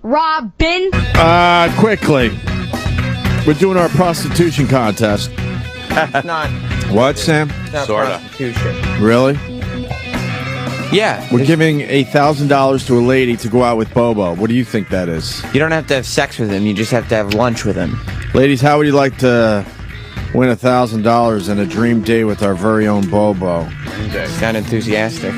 Robin. Quickly. We're doing our prostitution contest. It's not. What, Sam? It's not Sorta. prostitution. Really? Yeah. We're giving $1,000 to a lady to go out with Bobo. What do you think that is? You don't have to have sex with him. You just have to have lunch with him. Ladies, how would you like to win $1,000 and a dream day with our very own Bobo? Sound enthusiastic.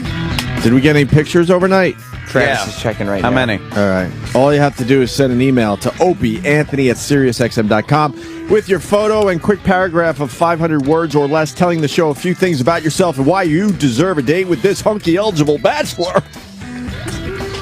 Did we get any pictures overnight? Travis is checking right How now. many? All right. All you have to do is send an email to opieanthony@SiriusXM.com with your photo and quick paragraph of 500 words or less telling the show a few things about yourself and why you deserve a date with this hunky eligible bachelor.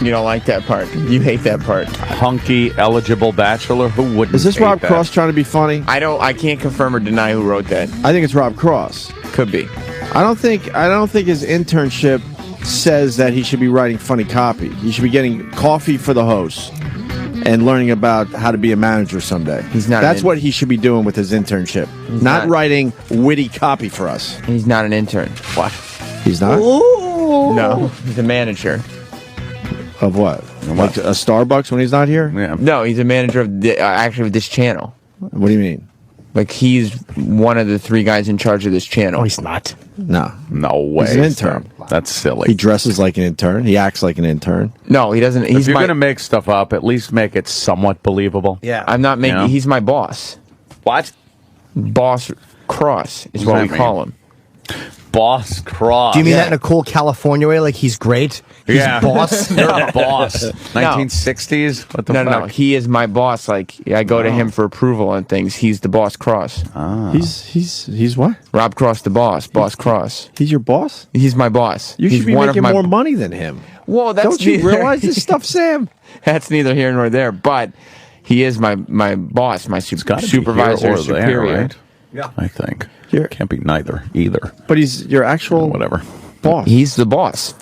You don't like that part. You hate that part. Hunky eligible bachelor? Who wouldn't? Is this hate Rob that? Cross trying to be funny? I can't confirm or deny who wrote that. I think it's Rob Cross. Could be. I don't think his internship says that he should be writing funny copy. He should be getting coffee for the host and learning about how to be a manager someday. He's not. That's what he should be doing with his internship. Not writing witty copy for us. He's not an intern. What? He's not? No, he's a manager. Of what? Like a Starbucks when he's not here? Yeah. No, he's a manager of actually of this channel. What do you mean? Like he's one of the 3 guys in charge of this channel. No, he's not. No. No way. He's an intern. Sam. That's silly. He dresses like an intern. He acts like an intern. No, he doesn't. If He's you're my. going to make stuff up, at least make it somewhat believable. Yeah. I'm not making. You know? He's my boss. What? Boss Cross is What what does we that call mean? him. Boss Cross. Do you mean that in a cool California way? Like he's great? He's Yeah. boss? You're a boss. 1960s? What the No, fuck? no, he is my boss. Like I go to him for approval on things. He's the boss Cross. He's what? Rob Cross, the boss. Boss Cross. He's your boss? He's my boss. You He's should be one making of my, more money than him. Well, that's Don't you neither- realize this stuff, Sam? That's neither here nor there. But he is my boss, my Gotta be supervisor, here or superior. there, right? Yeah. I think. Here. Can't be neither, either. But he's your actual Whatever. boss. He's the boss.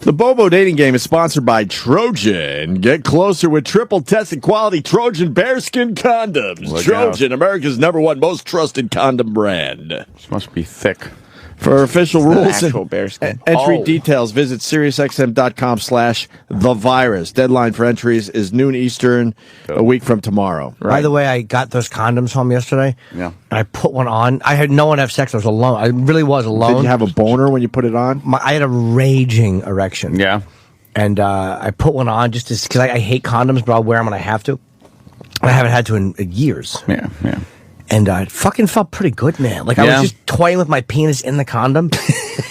The Bobo dating game is sponsored by Trojan. Get closer with triple tested quality Trojan bearskin condoms. Look Trojan, America's #1 most trusted condom brand. This must be thick. For official rules actual and bearskin. entry Oh. details, visit SiriusXM.com/thevirus. Deadline for entries is noon Eastern a week from tomorrow. By the way, I got those condoms home yesterday. Yeah. I put one on. I had no one have sex. I was alone. I really was alone. Did you have a boner when you put it on? I had a raging erection. Yeah. And I put one on just because I hate condoms, but I'll wear them when I have to. I haven't had to in years. Yeah. Yeah. And it fucking felt pretty good, man. Like I Yeah. was just toying with my penis in the condom.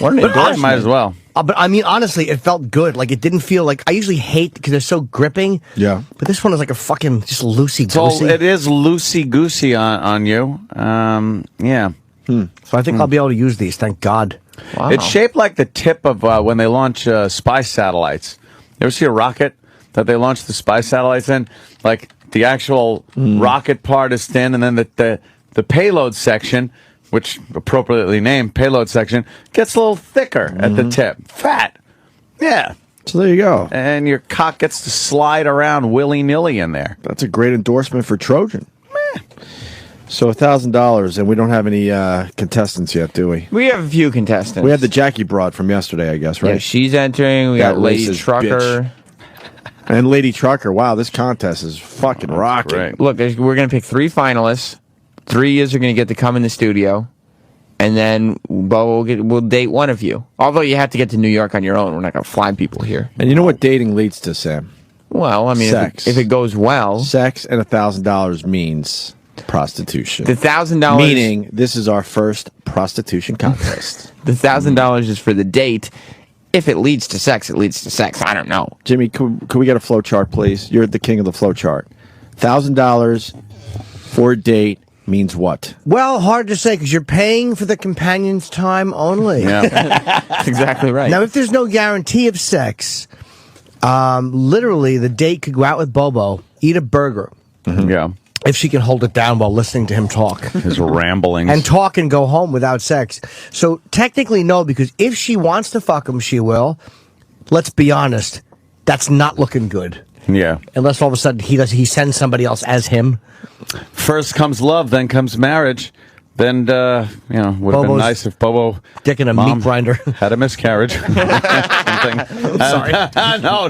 What an endorsement. Might as well. But I mean, honestly, it felt good. Like it didn't feel like I usually hate because they're so gripping. Yeah. But this one is like a fucking just loosey So goosey. it is loosey goosey on you. Yeah. So I think I'll be able to use these. Thank God. Wow. It's shaped like the tip of when they launch spy satellites. You ever see a rocket that they launch the spy satellites in? Like the actual rocket part is thin, and then the payload section, which appropriately named payload section, gets a little thicker at the tip. Fat. Yeah. So there you go. And your cock gets to slide around willy-nilly in there. That's a great endorsement for Trojan. So $1,000, and we don't have any contestants yet, do we? We have a few contestants. We had the Jackie broad from yesterday, I guess, right? Yeah, she's entering. We That got Lady racist Trucker. And Lady Trucker. Wow, this contest is fucking rocking. great. Look, we're going to pick 3 finalists. 3 is are going to get to come in the studio. And then we'll date one of you. Although you have to get to New York on your own. We're not going to fly people here. And you know what dating leads to, Sam? Well, I mean, Sex. if it goes well, Sex and $1,000 means prostitution. the $1,000 Meaning, this is our first prostitution contest. the $1,000 is for the date. If it leads to sex, it leads to sex. I don't know. Jimmy, could we get a flow chart, please? You're the king of the flow chart. $1,000 for a date means what? Well, hard to say because you're paying for the companion's time only. Yeah. That's exactly right. Now, if there's no guarantee of sex, literally the date could go out with Bobo, eat a burger, Yeah. if she can hold it down while listening to him talk. His ramblings. And talk and go home without sex. So technically no, because if she wants to fuck him, she will. Let's be honest, that's not looking good. Yeah. Unless all of a sudden he sends somebody else as him. First comes love, then comes marriage. Then, would have been Bobo's nice if Bobo dick in a mom meat grinder. had a miscarriage. something. Sorry. No.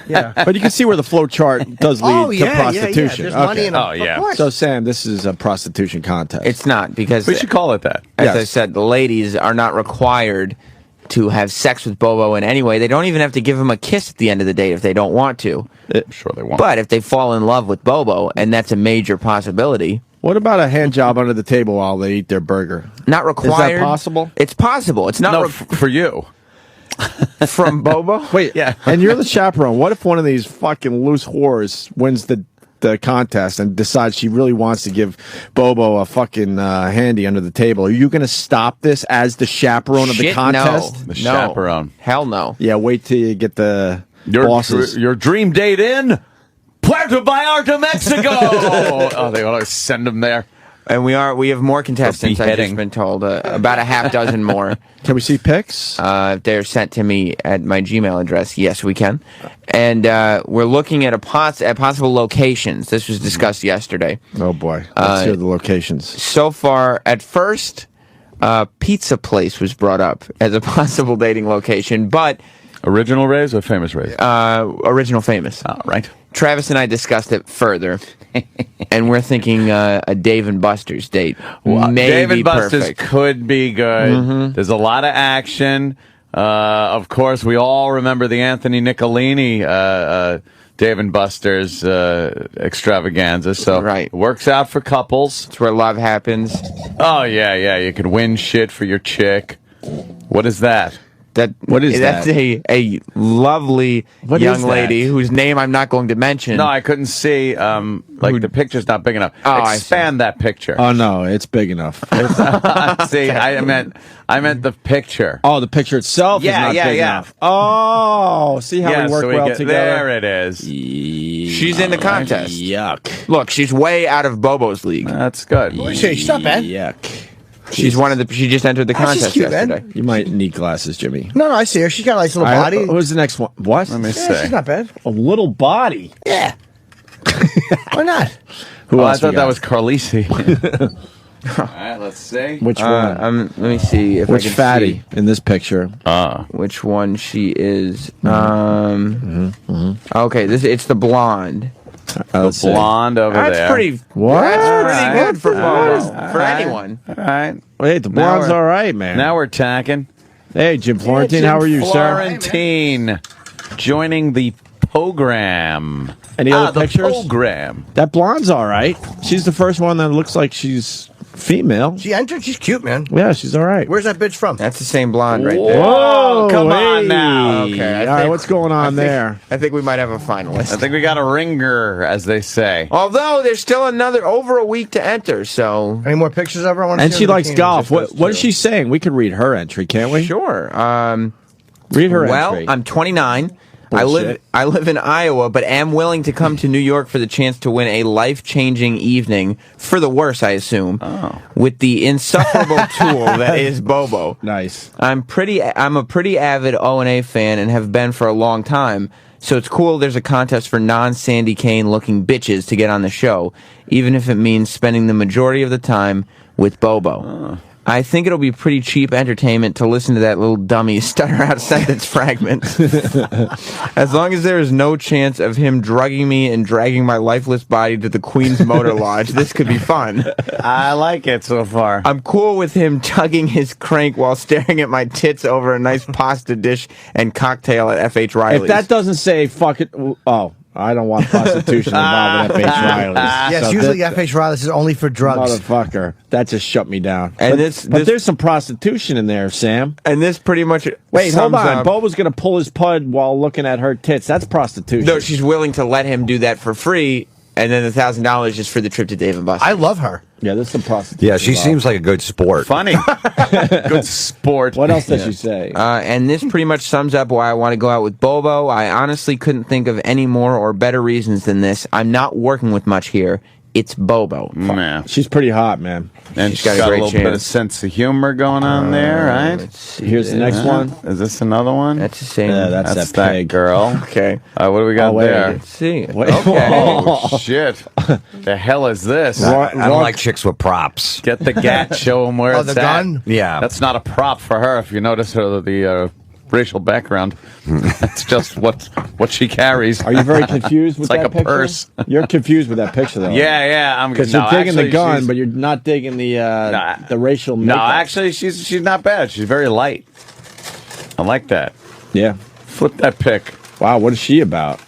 Yeah. But you can see where the flow chart does lead to prostitution. There's money in it. Oh, yeah. Of course. So, Sam, this is a prostitution contest. It's not, because We should call it that. as Yes. I said, the ladies are not required to have sex with Bobo in any way. They don't even have to give him a kiss at the end of the date if they don't want to. I'm sure they won't. But if they fall in love with Bobo, and that's a major possibility, What about a hand job under the table while they eat their burger? not required. possible? It's possible. It's not no, for you. from Bobo. Wait, Yeah. and you're the chaperone. What if one of these fucking loose whores wins the contest and decides she really wants to give Bobo a fucking handy under the table? Are you going to stop this as the chaperone of the Shit, contest? No. The chaperone. Hell no. Yeah, wait till you get the bosses. Your dream date in Puerto Vallarta, Mexico. Oh, they always send them there. And we have more contestants. I've beheading. just been told about a half dozen more. Can we see pics? They're sent to me at my Gmail address. Yes, we can. And we're looking at at possible locations. This was discussed yesterday. Oh boy, let's hear the locations. So far, at first, pizza place was brought up as a possible dating location, but Original Rays or Famous Rays? original famous. Oh, right. Travis and I discussed it further, and we're thinking a Dave and Buster's date. Maybe Dave and Buster's perfect. could be good. There's a lot of action. Of course, we all remember the Anthony Nicolini Dave and Buster's extravaganza. So Right. it works out for couples. It's where love happens. Oh, yeah. You can win shit for your chick. What is that? What is that's that? a lovely What young is that? lady whose name I'm not going to mention. No, I couldn't see. The picture's not big enough. Oh, I see. Expand that picture. Oh no, it's big enough. See, I meant the picture. Oh, the picture itself Yeah, is not yeah, big yeah. enough. Oh, see how Yeah, we work so well get, together? There it is. She's in the contest. Yuck. Look, she's way out of Bobo's league. That's good. She's not bad. Yuck. She just entered the Ah, she's contest cute, man. yesterday. You might need glasses, Jimmy. No, I see her. She's got a nice little All right, body. who's the next one? What? Let me Yeah, see. she's not bad. A little body. Yeah. Why not? Who Oh, I else we thought that got? was Carlisi. All right, let's see. Which one? Let me see if Which I can fatty in this picture? see which one she is. Okay, it's the blonde. Let's see. Blonde over That's there. pretty. What? That's pretty Alright. good for Bobo. For Alright. anyone. All right. Wait, the Now blonde's we're- all right, man. Now we're tacking. Hey, Jim Florentine, how are you, sir? Florentine joining the program. Any other the pictures? program. That blonde's all right. She's the first one that looks like she's female. She entered. She's cute, man. Yeah, she's all right. Where's that bitch from? That's the same blonde right there. Whoa, come on hey. now. Okay, I All right, think- what's going on there? I think we might have a finalist. I think we got a ringer, as they say. Although there's still over a week to enter, so Any more pictures of her? I want to And see she her in likes bikini. golf. Just What those is two. she saying? We could read her entry, can't we? sure. Read her Well, entry. I'm 29. Bullshit. I live in Iowa, but am willing to come to New York for the chance to win a life-changing evening, for the worse, I assume, with the insufferable tool that is Bobo. Nice. I'm a pretty avid O&A fan and have been for a long time. So it's cool there's a contest for non-Sandy Kane looking bitches to get on the show, even if it means spending the majority of the time with Bobo. I think it'll be pretty cheap entertainment to listen to that little dummy stutter out sentence fragments. As long as there is no chance of him drugging me and dragging my lifeless body to the Queen's Motor Lodge, this could be fun. I like it so far. I'm cool with him tugging his crank while staring at my tits over a nice pasta dish and cocktail at F.H. Riley's. If that doesn't say fuck it, oh, I don't want prostitution involved with F.H. Riley's. Yes, So usually that- F.H. Riley's is only for drugs. Motherfucker, that just shut me down. And but there's some prostitution in there, Sam. And this pretty much Wait, hold sums on. up- Bobo's gonna pull his pud while looking at her tits. That's prostitution. No, she's willing to let him do that for free, and then the $1,000 just for the trip to Dave and Buster's. I love her. Yeah, there's some prostitution. Yeah, she involved. seems like a good sport. Funny. Good sport. What else does she say? And this pretty much sums up why I want to go out with Bobo. I honestly couldn't think of any more or better reasons than this. I'm not working with much here. It's Bobo. Man. She's pretty hot, man. And She's got she's a got a great little bit of chance. sense of humor going on there, right? Let's see Here's the this. next one. Is this another one? That's the same. Yeah, that's That's that that pig. girl. okay. What do we got Oh, wait. there? Let's see. Wait. Okay. Oh, shit. The hell is this? I don't like chicks with props. Get the gat, show them where Oh, it's the at. gun? Yeah. That's not a prop for her, if you notice her, the racial background. That's just what she carries. Are you very confused with It's like that a picture? purse. You're confused with that picture, though. Yeah. I'm Because no, you're digging actually, the gun, she's- but you're not digging the racial No, makeup. actually, she's not bad. She's very light. I like that. Yeah. Flip that pic. Wow, what is she about?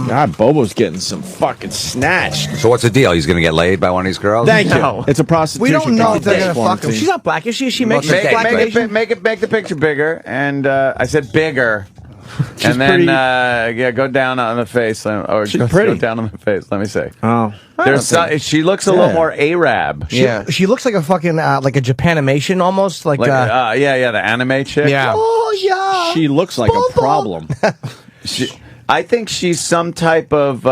God, Bobo's getting some fucking snatched. So what's the deal? He's going to get laid by one of these girls? Thank No. you. It's a prostitution. We don't know if they're contest, gonna fuck him. Florentine. She's not black, is she? Is she mixed? Make- Black Asian? Make the picture bigger, and I said bigger. And then pretty- go down on the face, or She's go pretty. down on the face. Let me see. Oh. She looks a little Yeah. more Arab. Yeah. She looks like a fucking like a Japanimation almost like. Like the anime chick. yeah. Oh yeah. She looks like a problem. I think she's some type of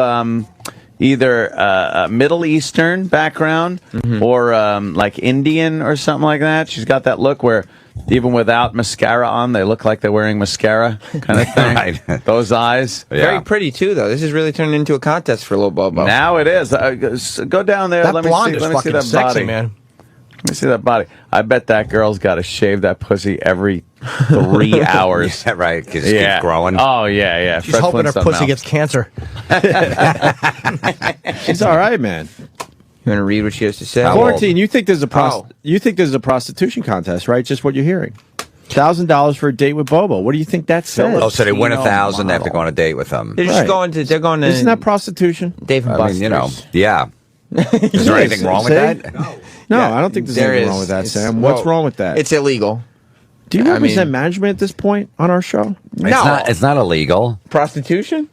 either a Middle Eastern background or like Indian or something like that. She's got that look where even without mascara on, they look like they're wearing mascara kind of thing. Right. Those eyes. Yeah. Very pretty too, though. This is really turning into a contest for little Bobo. Now it is. Go down there. That Let me blonde see. is Let me see fucking that sexy, body. man. Let me see that body. I bet that girl's got to shave that pussy every 3 hours. Yeah, right, because it keeps growing. Oh yeah. She's hoping her pussy gets cancer. She's all right, man. You want to read what she has to say? How Florentine, you think there's a Oh. you think there's a prostitution contest, right? Just what you're hearing. $1,000 for a date with Bobo. What do you think that says? Oh, so they win Filipino 1,000, they have to model. go on a date with them. They're just Right. going to. They're going to. Isn't that prostitution? Dave and I Buster's? mean, yeah. Is there anything wrong with See? that? No, Yeah, I don't think there's there anything is. wrong with that, It's- Sam. well, What's wrong with that? It's illegal. Do you I represent mean- management at this point on our show? It's not illegal. Prostitution?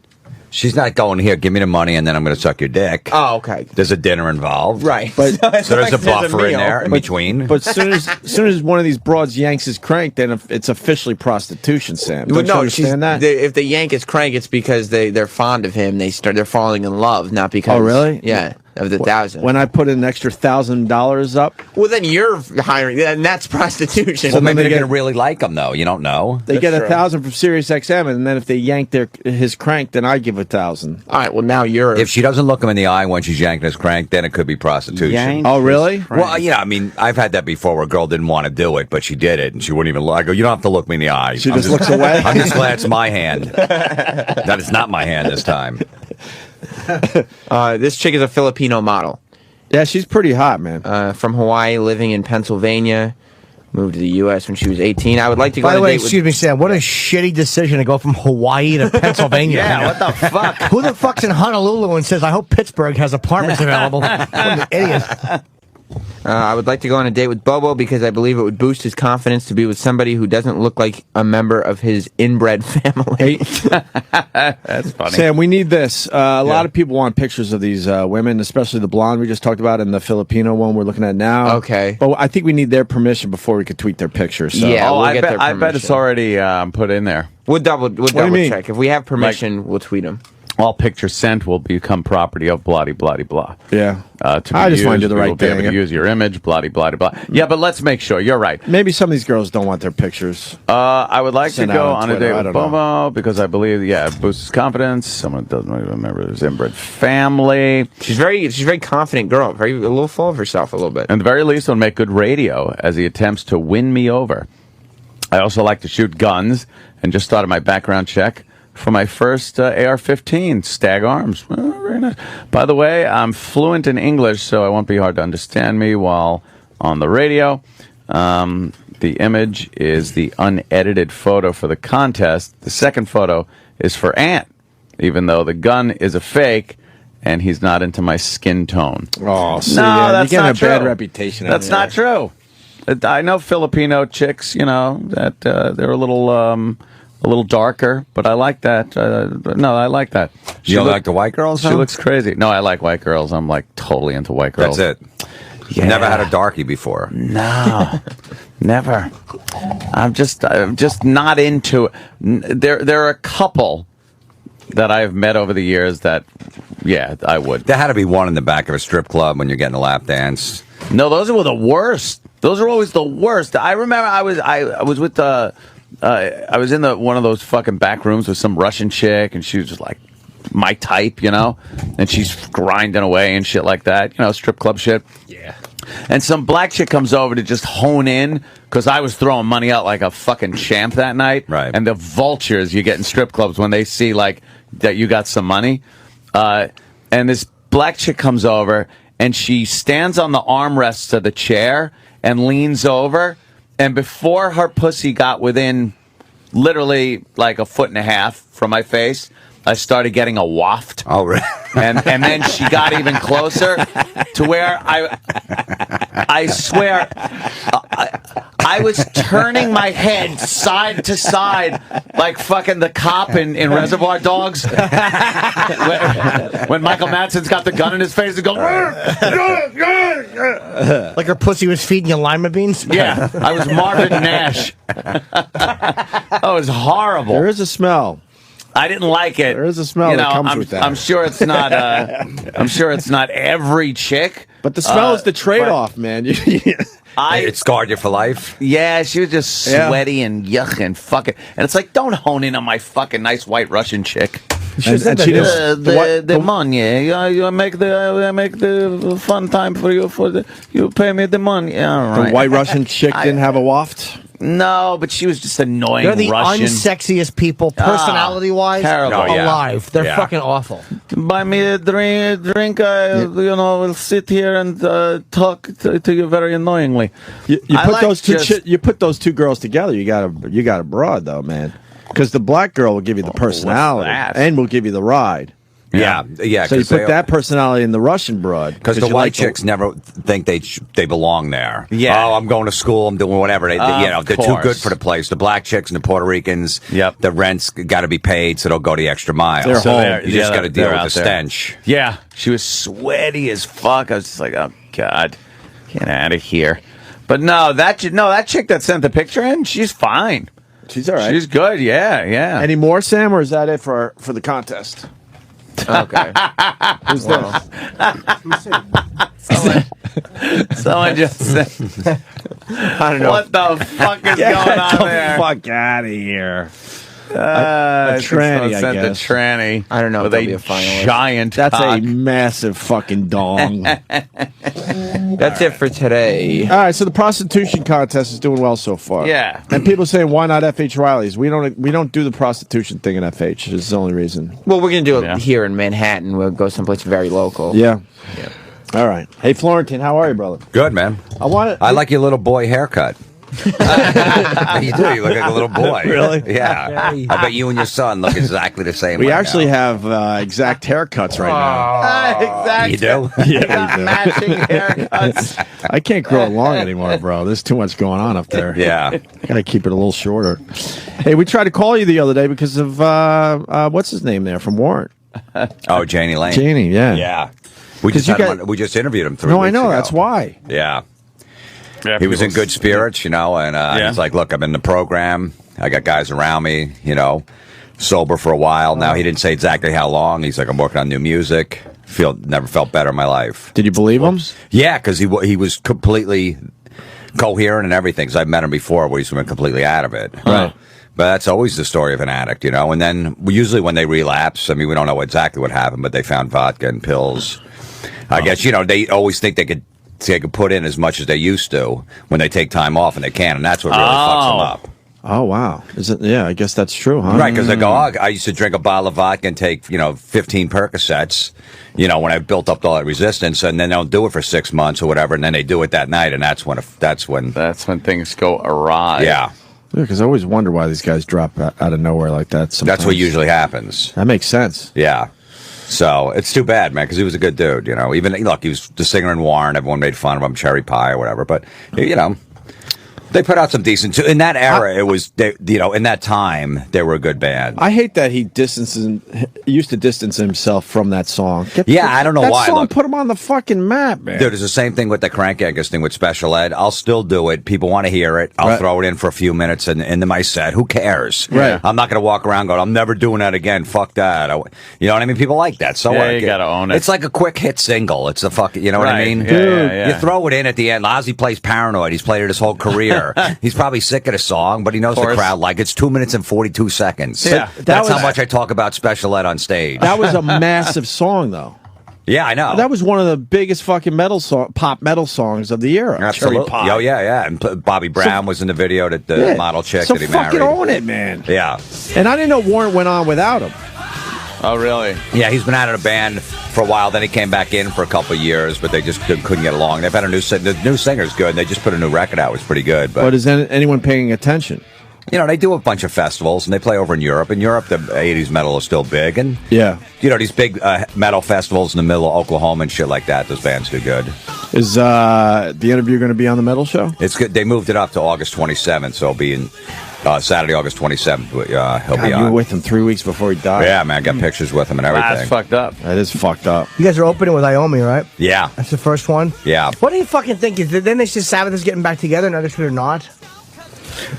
She's not going here, give me the money, and then I'm going to suck your dick. Oh, okay. There's a dinner involved. Right. But- So there's a buffer in meal. there in between. But as soon as one of these broads yanks his crank, then it's officially prostitution, Sam. Don't Well, you no, understand that? if they yank his crank, it's because they're fond of him. They're falling in love, not because. Oh, really? Yeah, of the 1,000. When I put an extra $1,000 up, Well, then you're hiring, and that's prostitution. Well, then maybe they they're get- going to really like him, though. You don't know. they get true. 1,000 from Sirius XM, and then if they yank his crank, then I give 1,000. All right. Well, now you're. If she doesn't look him in the eye when she's yanking his crank, then it could be prostitution. Yanked Oh, really? his crank. Well, yeah, I mean, I've had that before where a girl didn't want to do it, but she did it, and she wouldn't even look. I go, you don't have to look me in the eye. She just looks away? I'm just glad it's my hand. That it's not my hand this time. this chick is a Filipino model Yeah, she's pretty hot, man. from Hawaii, living in Pennsylvania. Moved to the U.S. when she was 18. I would like to go By on the a way, date with. excuse me, Sam. What a shitty decision to go from Hawaii to Pennsylvania. Yeah, what the fuck? Who the fuck's in Honolulu and says, I hope Pittsburgh has apartments available? What an idiot. I would like to go on a date with Bobo because I believe it would boost his confidence to be with somebody who doesn't look like a member of his inbred family. That's funny. Sam, we need this. A lot of people want pictures of these women, especially the blonde we just talked about and the Filipino one we're looking at now. Okay. But I think we need their permission before we could tweet their pictures. So. Yeah. Oh, we'll get their I bet it's permission. already put in there. We'll double do you mean? check. If we have permission, we'll tweet them. All pictures sent will become property of blah blah blah. Yeah. To be I just want to do the we right will be able thing. to use your image, blah blah blah. Yeah, but let's make sure. You're right. Maybe some of these girls don't want their pictures. I would like to Send go out on on a Twitter, date I with don't Bobo because I believe, it boosts his confidence. Someone doesn't even remember his inbred family. She's a very confident girl, a little full of herself a little bit. At the very least, will make good radio as he attempts to win me over. I also like to shoot guns and just started my background check for my first AR-15 Stag Arms. Well, very nice. By the way, I'm fluent in English, so it won't be hard to understand me while on the radio. The image is the unedited photo for the contest. The second photo is for Ant, even though the gun is a fake and he's not into my skin tone. Oh, see, No, yeah, that's you're not getting a bad true. reputation. out That's there. not true. I know Filipino chicks, that they're a little darker, but I like that. No, I like that. You don't like the white girls? She huh? looks crazy. No, I like white girls. I'm like totally into white girls. That's it. Yeah. Never had a darkie before. No, never. I'm just not into it. There are a couple that I've met over the years that, yeah, I would. There had to be one in the back of a strip club when you're getting a lap dance. No, those were the worst. Those are always the worst. I remember I was with I was in one of those fucking back rooms with some Russian chick, and she was just like my type, and she's grinding away and shit like that, strip club shit. Yeah. And some black chick comes over to just hone in because I was throwing money out like a fucking champ that night. Right. And the vultures you get in strip clubs when they see like that you got some money. And this black chick comes over and she stands on the armrests of the chair and leans over. And before her pussy got within literally like a foot and a half from my face, I started getting a waft. Oh, really? And then she got even closer to where I swear I was turning my head side to side like fucking the cop in Reservoir Dogs when Michael Madsen's got the gun in his face and goes Like her pussy was feeding you lima beans? yeah, I was Marvin Nash. That was horrible. There is a smell. I didn't like it. There is a smell that comes with that. I'm sure it's not. I'm sure it's not every chick. But the smell is the trade-off, man. It scarred you for life. Yeah, she was just sweaty and yuck and fucking. And it's like, don't hone in on my fucking nice white Russian chick. And she just The money. I make the fun time for you. You pay me the money. All right. the white Russian chick didn't have a waft. No, but she was just annoying. They're the Russian. unsexiest people, personality-wise, terrible. Oh, yeah. alive. They're Yeah. fucking awful. Buy me a drink. We'll sit here and talk to you very annoyingly. You I put like those two just- you put those two girls together. You got a broad though, man. Because the black girl will give you the personality that? and will give you the ride. Yeah. So you put that personality in the Russian broad Because the you white like chicks never think they belong there. Yeah. Oh, I'm going to school. I'm doing whatever. They're too course. good for the place. The black chicks and the Puerto Ricans. Yep. The rent's got to be paid, so they'll go the extra mile. They're so home. you just got to deal they're with out the there. stench. Yeah, she was sweaty as fuck. I was just like, oh god, get out of here. But no, that chick that sent the picture in, she's fine. She's all right. She's good. Yeah. Any more, Sam, or is that it for the contest? Okay. Who's this? Someone just said, I don't know. what the fuck is going on there? Fuck out of here. I think tranny, someone I sent the guess. tranny. I don't know if With there'll a be a finalist. giant That's cock. a massive fucking dong. All That's it for today. right, so the prostitution contest is doing well so far. Yeah. And people saying, why not FH Riley's? We don't do the prostitution thing in FH. It's the only reason. Well, we're gonna do it Yeah. here in Manhattan. We'll go someplace very local. Yeah. All right. Hey, Florentine, how are you, brother? Good, man. I like your little boy haircut. You do. You look like a little boy. Really? Yeah. I bet you and your son look exactly the same. We right actually now. have exact haircuts right Exactly. You do? Yeah, we Got do. matching haircuts. now. I can't grow it long anymore, bro. There's too much going on up there. Yeah. Gotta keep it a little shorter. Hey, we tried to call you the other day because of what's his name there from Warrant? Oh, Jani Lane. Janie, yeah. Yeah. We 'Cause just you had him got- on- we just interviewed him 3 No, weeks I know. ago. That's why. Yeah. He was in good spirits, and he's like, look, I'm in the program. I got guys around me, sober for a while. Now, he didn't say exactly how long. He's like, I'm working on new music. Never felt better in my life. Did you believe him? Yeah, because he was completely coherent and everything. Because I've met him before where he's been completely out of it. Right. But that's always the story of an addict, And then usually when they relapse, we don't know exactly what happened, but they found vodka and pills. I guess, they always think they could put in as much as they used to when they take time off, and they can, and that's what really fucks them up. Oh, wow. Yeah, I guess that's true, huh? Right, because they go, I used to drink a bottle of vodka and take, 15 Percocets, when I built up all that resistance, and then they don't do it for 6 months or whatever, and then they do it that night, and that's when things go awry. yeah, Because I always wonder why these guys drop out of nowhere like that sometimes. that's what usually happens. That makes sense. Yeah. So it's too bad, man, because he was a good dude, Even, look, he was the singer in Warren. Everyone made fun of him, Cherry Pie or whatever. But, they put out some decent. In that era, it was, in that time, they were a good band. I hate that he used to distance himself from that song. I don't know that why. That song Look, put him on the fucking map, man. dude, it's the same thing with the Crank Angus thing with Special Ed. I'll still do it. People want to hear it. I'll Right. throw it in for a few minutes and into my set. Who cares? Right. I'm not going to walk around going, I'm never doing that again. Fuck that. You know what I mean? People like that. So Yeah, what? you gotta own it. It's like a quick hit single. It's a fucking, you know what I Right. mean? Yeah. You throw it in at the end. Ozzy plays Paranoid. He's played it his whole career. He's probably sick of the song, but he knows the course. crowd like it's 2 minutes and 42 seconds. Yeah. That's was- how much I talk about Special Ed on stage. That was a massive song, though. Yeah, I know. That was one of the biggest fucking pop metal songs of the era. Absolutely. Cherry Pie. Oh, yeah. And Bobby Brown was in the video, that the model chick so that he fucking married. own it, man. Yeah. And I didn't know Warrant went on without him. Oh, really? Yeah, he's been out of the band for a while. Then he came back in for a couple of years, but they just couldn't get along. They've had the new singer's good, and they just put a new record out. It was pretty good. But is anyone paying attention? You know, they do a bunch of festivals, and they play over in Europe. In Europe, the 80s metal is still big. And, Yeah. you know, these big metal festivals in the middle of Oklahoma and shit like that, those bands do good. Is the interview going to be on the metal show? It's good. They moved it up to August 27th, so it'll be in Saturday, August 27th. He'll be God, you on. were with him 3 weeks before he died. Yeah, man, I got pictures with him and everything. That's fucked up. That is fucked up. You guys are opening with Iomi, right? Yeah. That's the first one? Yeah. What do you fucking think? Then they say Sabbath is getting back together, and others are not?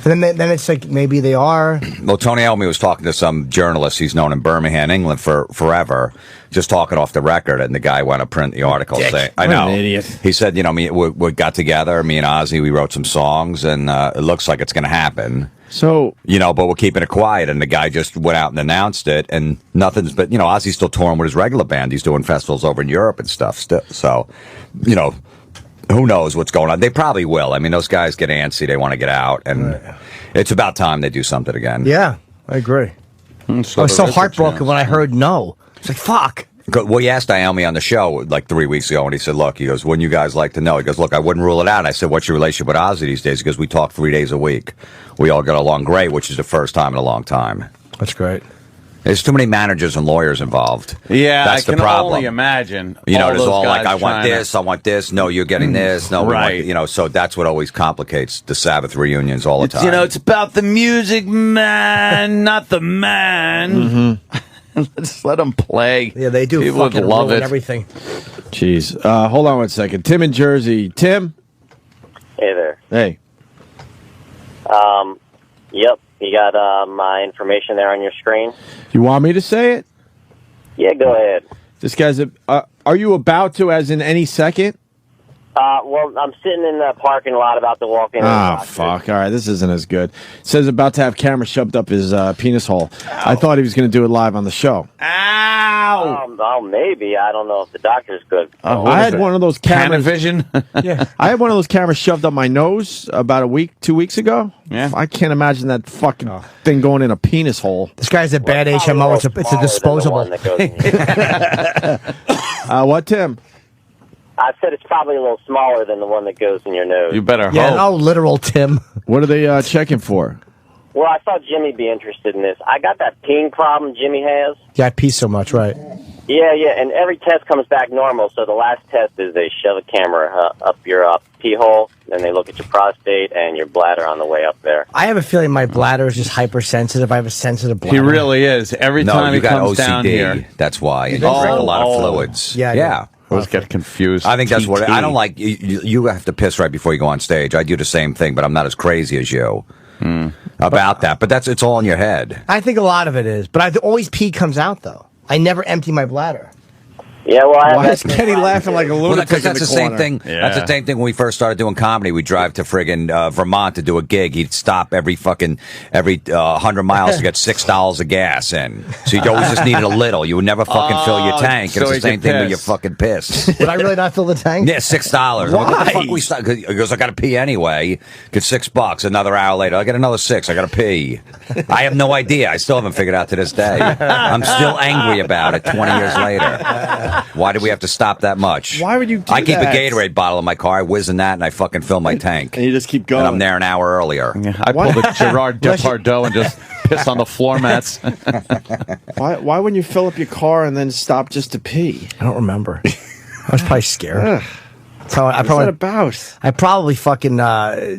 And then it's like maybe they are. Well, Tony Iommi was talking to some journalist he's known in Birmingham, England for forever, just talking off the record, and the guy went to print the article saying, I What know. an idiot. He said, you know, we got together, me and Ozzy, we wrote some songs, and it looks like it's going to happen. So, You know, but we're keeping it quiet, and the guy just went out and announced it, and nothing's but, you know, Ozzy's still touring with his regular band. He's doing festivals over in Europe and stuff still. So, you know, who knows what's going on? They probably will. I mean, those guys get antsy. They want to get out, and it's about time they do something again. Yeah, I agree. I was so heartbroken when I heard no. It's like, fuck. Well, he asked Iommi on the show like 3 weeks ago, and he said, look, he goes, wouldn't you guys like to know? He goes, look, I wouldn't rule it out. I said, what's your relationship with Ozzy these days? He goes, we talk 3 days a week. We all get along great, which is the first time in a long time. That's great. There's too many managers and lawyers involved. Yeah, That's I the can problem. only imagine. You know, there's those all like, guys I want trying this, I want this. No, you're getting this. No, we want- Right. you know, so that's what always complicates the Sabbath reunions all the time. You know, it's about the music, man, not the man. Let's let them play. Yeah, they do People would fucking love ruin it. everything. jeez. Hold on one second. Tim in Jersey. Tim? Hey there. Hey. Yep. You got my information there on your screen? You want me to say it? Yeah, go ahead. This guy's are you about to, as in any second? Well, I'm sitting in the parking lot about to walk in. Ah, fuck. All right, this isn't as good. Says about to have camera shoved up his penis hole. I thought he was going to do it live on the show. Ow! Maybe. I don't know if the doctor's good. I had one of those cameras. Panavision? Yeah, I had one of those cameras shoved up my nose about 2 weeks ago. Yeah. I can't imagine that fucking thing going in a penis hole. This guy's a bad HMO. It's a disposable. What, Tim? I said it's probably a little smaller than the one that goes in your nose. You better Yeah, hope. no literal Tim. What are they checking for? Well, I thought Jimmy be interested in this. I got that peeing problem Jimmy has. Yeah, I pee so much, right? Yeah, and every test comes back normal. So the last test is they shove a camera up your pee hole, and they look at your prostate and your bladder on the way up there. I have a feeling my bladder is just hypersensitive. I have a sensitive bladder. He really is. Every No, time you he got comes down OCD. here. That's why. And you think drink so? a lot of Oh. fluids. Yeah, I Yeah. I always get confused. I think that's what TT. I don't like. You have to piss right before you go on stage. I do the same thing, but I'm not as crazy as you about that. But it's all in your head. I think a lot of it is, but always pee comes out though. I never empty my bladder. Yeah, well, I have Why that is same Kenny problem, laughing too. like a Well, lunatic because in that's the the same corner? thing. Yeah. That's the same thing when we first started doing comedy. We'd drive to friggin' Vermont to do a gig. He'd stop every 100 miles to get $6 of gas in. So you always just needed a little. You would never fucking fill your tank. so It's the he same could thing with piss. your fucking piss. Would I really not fill the tank? Yeah, $6. What the Why? fuck we start? He goes, I got to pee anyway. Get $6. Another hour later, I get another 6. I got to pee. I have no idea. I still haven't figured out to this day. I'm still angry about it 20 years later. Why did we have to stop that much? Why would you do I keep that? a Gatorade bottle in my car. I whiz in that, and I fucking fill my tank. And you just keep going. And I'm there an hour earlier. I pulled a Gerard Depardieu and just pissed on the floor mats. Why wouldn't you fill up your car and then stop just to pee? I don't remember. I was probably scared. So What's that about? I probably fucking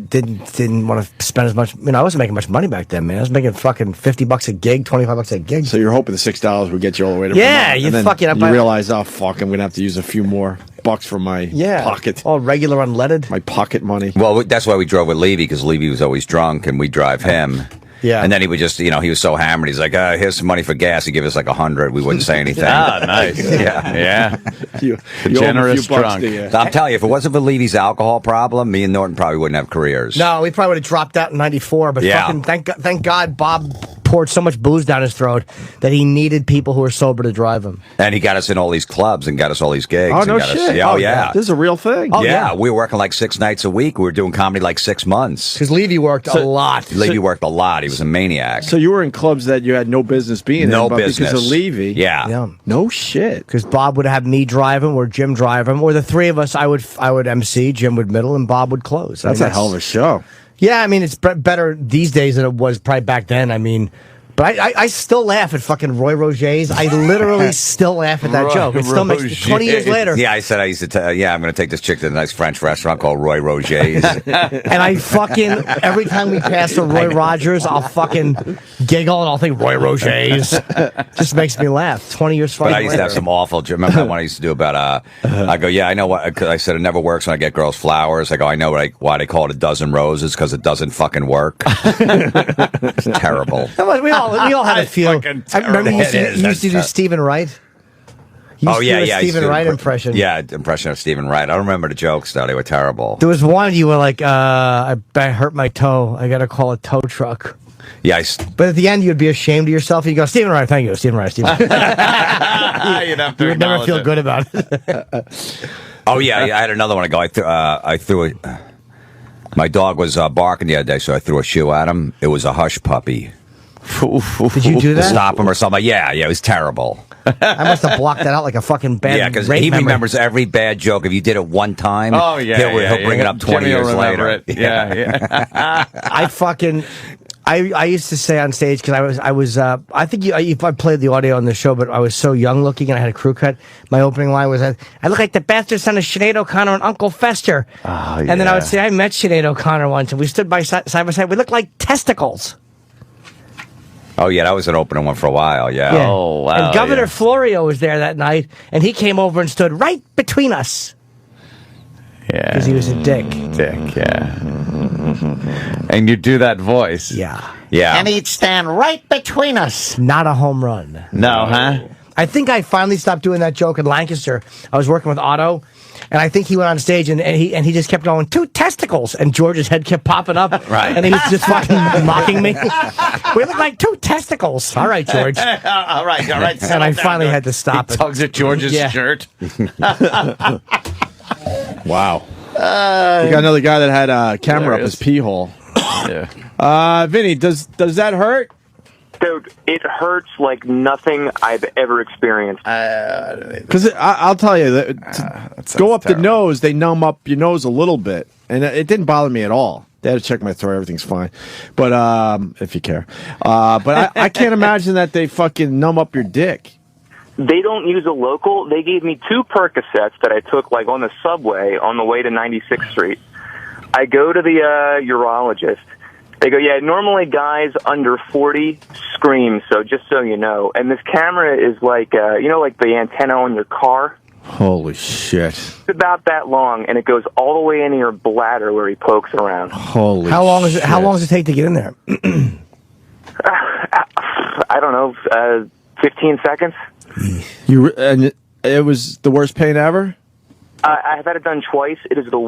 didn't want to spend as much. I wasn't making much money back then, man. I was making fucking $50 a gig, $25 a gig. So you're hoping the $6 would get you all the way to Yeah, Vermont, you and then fucking- you realize, oh fuck, I'm gonna have to use a few more bucks from my pocket, all regular unleaded. my pocket money. Well, that's why we drove with Levy, because Levy was always drunk, and we drive him. Yeah. And then he would just, he was so hammered. He's like, here's some money for gas. He'd give us like 100. We wouldn't say anything. Nice. Yeah. You owe him a Generous few bucks, drunk. do you? I'm telling you, if it wasn't for Levy's alcohol problem, me and Norton probably wouldn't have careers. No, we probably would have dropped out in '94. But Yeah. fucking thank God Bob poured so much booze down his throat that he needed people who were sober to drive him. And he got us in all these clubs and got us all these gigs. Oh, and no got us- shit. yeah, oh, yeah. This is a real thing. Oh, yeah, yeah. we were working like 6 nights a week. We were doing comedy like 6 months. Because Levy worked a lot. Levy worked a lot. He was a maniac. So you were in clubs that you had no business being no in, but business. because of Levy. Yeah. Yeah. No shit. Because Bob would have me drive him, or Jim drive him, or the three of us. I would MC, Jim would middle, and Bob would close. That's a hell of a show. Yeah, I mean, it's better these days than it was probably back then. I mean, but I still laugh at fucking Roy Roger's. I literally still laugh at that Roy joke. It still makes me 20 years later. Yeah, I said I used to tell, I'm going to take this chick to the nice French restaurant called Roy Roger's. And I fucking, every time we pass a Roy Rogers, I'll fucking giggle and I'll think Roy Roger's. Just makes me laugh. 20 years But fucking I used to have later. some awful. Remember that one I used to do about? I go, yeah, I know what. Cause I said it never works when I get girls flowers. I go, I know why they call it a dozen roses, because it doesn't fucking work. It's terrible. We all had a few. fucking I remember you used It to, is. you used to do That's Stephen Wright. You used Oh to yeah, do a yeah. I used Stephen to do Wright the- impression. Yeah, impression of Stephen Wright. I don't remember the jokes though; they were terrible. There was one you were like, I hurt my toe. I got to call a tow truck. Yeah, But at the end, you'd be ashamed of yourself. You'd go, Stephen Wright, thank you, Stephen Wright, Stephen Wright. You'd have to You would never acknowledge feel it. good about it. Oh yeah, I had another one. I threw it. My dog was barking the other day, so I threw a shoe at him. It was a hush puppy. Did you do To that? stop him or something. Yeah, it was terrible. I must have blocked that out like a fucking bad Yeah, because rape he memory. remembers every bad joke. If you did it one time, Oh yeah, he'll bring it up 20 Jimmy will years remember later. It. Yeah. I used to say on stage, because I think you probably played the audio on the show, but I was so young looking and I had a crew cut. My opening line was, I look like the bastard son of Sinead O'Connor and Uncle Fester. Oh, And then I would yeah. say, I met Sinead O'Connor once and we stood side by side. We looked like testicles. Oh yeah, that was an opening one for a while. Yeah. Yeah. Oh, wow, And Governor yeah. Florio was there that night and he came over and stood right between us Yeah. because he was a dick. Dick, yeah. And you do that voice. Yeah. Yeah. And he'd stand right between us. Not a home run. No, huh? I think I finally stopped doing that joke in Lancaster. I was working with Otto, and I think he went on stage and he just kept going, 2 testicles, and George's head kept popping up, Right. and he was just fucking mocking me. We look like 2 testicles. All right, George. All right. And I finally had to stop He it. tugs at George's Yeah. shirt. Wow. You got another guy that had a camera up his pee hole. Yeah. Vinny, does that hurt? Dude, it hurts like nothing I've ever experienced. Because I'll tell you, that go up the nose, they numb up your nose a little bit. And it didn't bother me at all. They had to check my throat. Everything's fine. But if you care. But I can't imagine that they fucking numb up your dick. They don't use a local. They gave me 2 Percocets that I took like on the subway on the way to 96th Street. I go to the urologist. They go, yeah, normally guys under 40 scream, so just so you know. And this camera is like, like the antenna on your car? Holy shit. It's about that long, and it goes all the way into your bladder where he pokes around. Holy How long shit. does it take to get in there? I don't know, 15 seconds? And it was the worst pain ever? I've had it done twice. It is the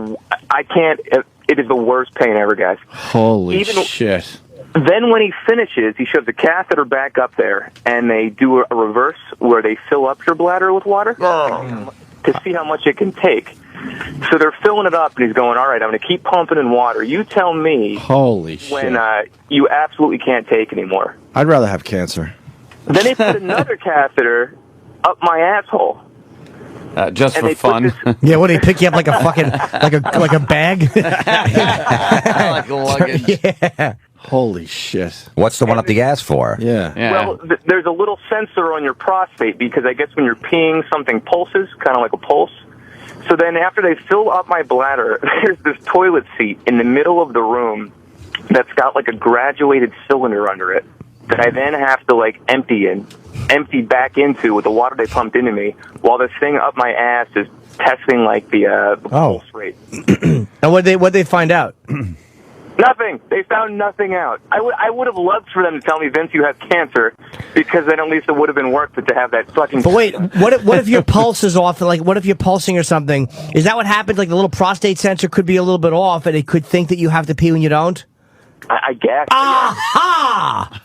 worst pain ever, guys. Holy Even- shit. Then when he finishes, he shoves the catheter back up there, and they do a reverse where they fill up your bladder with water to see how much it can take. So they're filling it up, and he's going, all right, I'm going to keep pumping in water. You tell me Holy shit. when you absolutely can't take anymore. I'd rather have cancer. Then they put another catheter up my asshole. Just And for they put fun. this- Yeah, what, did he pick you up like a fucking, like a bag? Like luggage. Yeah. Holy shit. What's the one up the ass for? Yeah. Yeah. Well, there's a little sensor on your prostate because I guess when you're peeing, something pulses, kind of like a pulse. So then after they fill up my bladder, there's this toilet seat in the middle of the room that's got like a graduated cylinder under it that I then have to like empty back into with the water they pumped into me while this thing up my ass is testing like the pulse rate. And what'd they find out? Nothing. They found nothing out. I would have loved for them to tell me, Vince, you have cancer, because then at least it would have been worth it to have that fucking... But wait, what if your pulse is off? Like, what if you're pulsing or something? Is that what happens? Like, the little prostate sensor could be a little bit off, and it could think that you have to pee when you don't? I guess. Aha!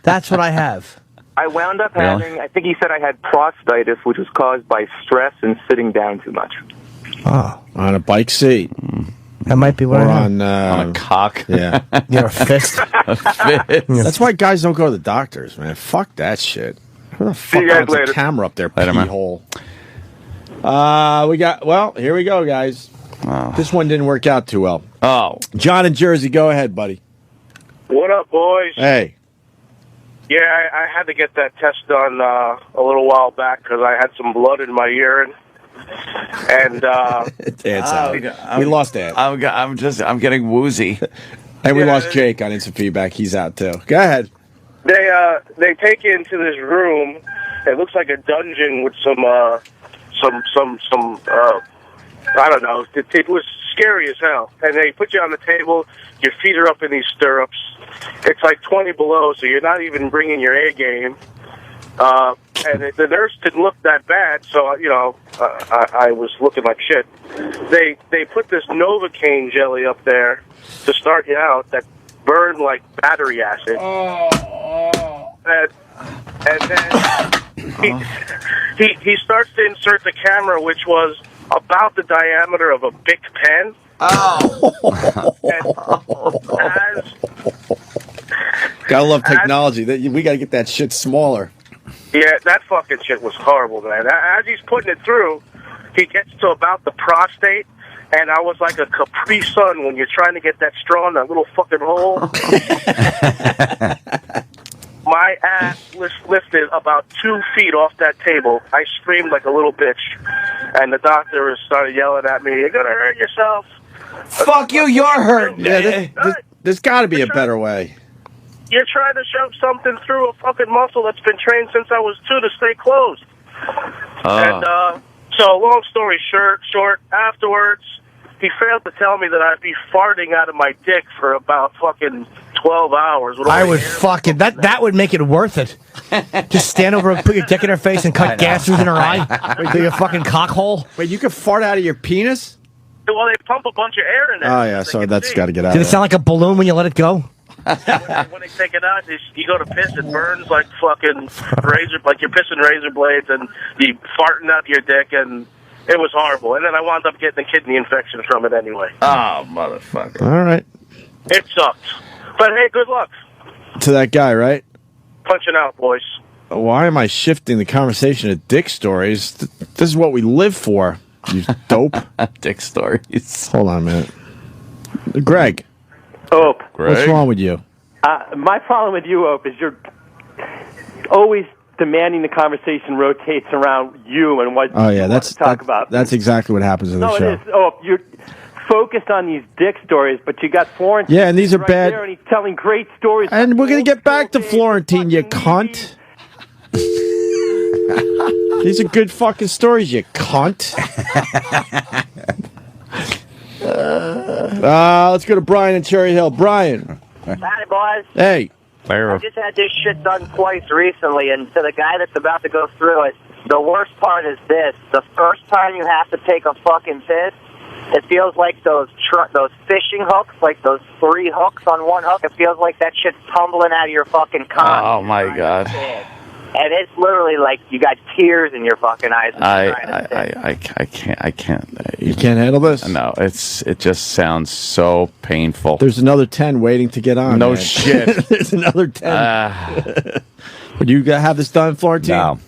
That's what I have. I wound up Really? having, I think he said I had prostatitis, which was caused by stress and sitting down too much. Oh, On a bike seat that might be what or I have. on. On a cock. Yeah. Your fist. That's why guys don't go to the doctors, man. Fuck that shit. Who the fuck you guys wants a later. camera up their Later, pee man. hole? Here we go, guys. Oh. This one didn't work out too well. Oh. John in Jersey, go ahead, buddy. What up, boys? Hey. Yeah, I had to get that test done a little while back because I had some blood in my urine. And Dad's out. We lost Dad. I'm getting woozy. And we Yeah. lost Jake on instant feedback. He's out too. Go ahead. they take you into this room. It looks like a dungeon with some I don't know. It was scary as hell. And they put you on the table. Your feet are up in these stirrups. It's like 20 below, so you're not even bringing your A game. And the nurse didn't look that bad, so I was looking like shit. They put this Novocaine jelly up there to start you out that burned like battery acid. And then he starts to insert the camera, which was about the diameter of a Bic pen. Gotta love technology. We gotta get that shit smaller. Yeah, that fucking shit was horrible, man. As he's putting it through, he gets to about the prostate, and I was like a Capri Sun when you're trying to get that straw in that little fucking hole. My ass lifted about 2 feet off that table. I screamed like a little bitch, and the doctor started yelling at me, "You're gonna hurt yourself." Fuck you, you're hurt. Yeah, there's gotta be a better way. You're trying to shove something through a fucking muscle that's been trained since I was 2 to stay closed. And so, long story short, afterwards, he failed to tell me that I'd be farting out of my dick for about fucking 12 hours. with all I the would air- fucking that would make it worth it. Just stand over and put your dick in her face and cut gas through in her eye through your fucking cock hole. Wait, you can fart out of your penis? Well, they pump a bunch of air in there. Oh yeah, they so can that's see. got to get out. Did it sound like a balloon when you let it go? When they take it out, you go to piss, it burns like fucking like you're pissing razor blades, and you farting out your dick, and it was horrible. And then I wound up getting a kidney infection from it anyway. Oh, motherfucker. All right. It sucked. But hey, good luck. To that guy, right? Punching out, boys. Why am I shifting the conversation to dick stories? This is what we live for. You dope. Dick stories. Hold on a minute. Greg, Ope. what's wrong with you? My problem with you, Ope, is you're always demanding the conversation rotates around you and what Oh you yeah, want to talk about. That's exactly what happens in the No, show. it is. Ope, you're focused on these dick stories, but you got Florentine. Yeah, and these are right bad- there, and he's telling great stories. And we're gonna get back to Old Florentine, you fucking cunt. These are good fucking stories, you cunt. Let's go to Brian in Cherry Hill. Brian, Howdy, boys. hey. I just had this shit done twice recently, and to the guy that's about to go through it, the worst part is this. The first time you have to take a fucking piss, it feels like those fishing hooks, like those 3 hooks on one hook, it feels like that shit's tumbling out of your fucking cock. Oh, my God. And it's literally like you got tears in your fucking eyes. I can't. You can't handle this? No, it just sounds so painful. There's another 10 waiting to get on. No man. shit. There's another 10. Would you have this done, Florentine?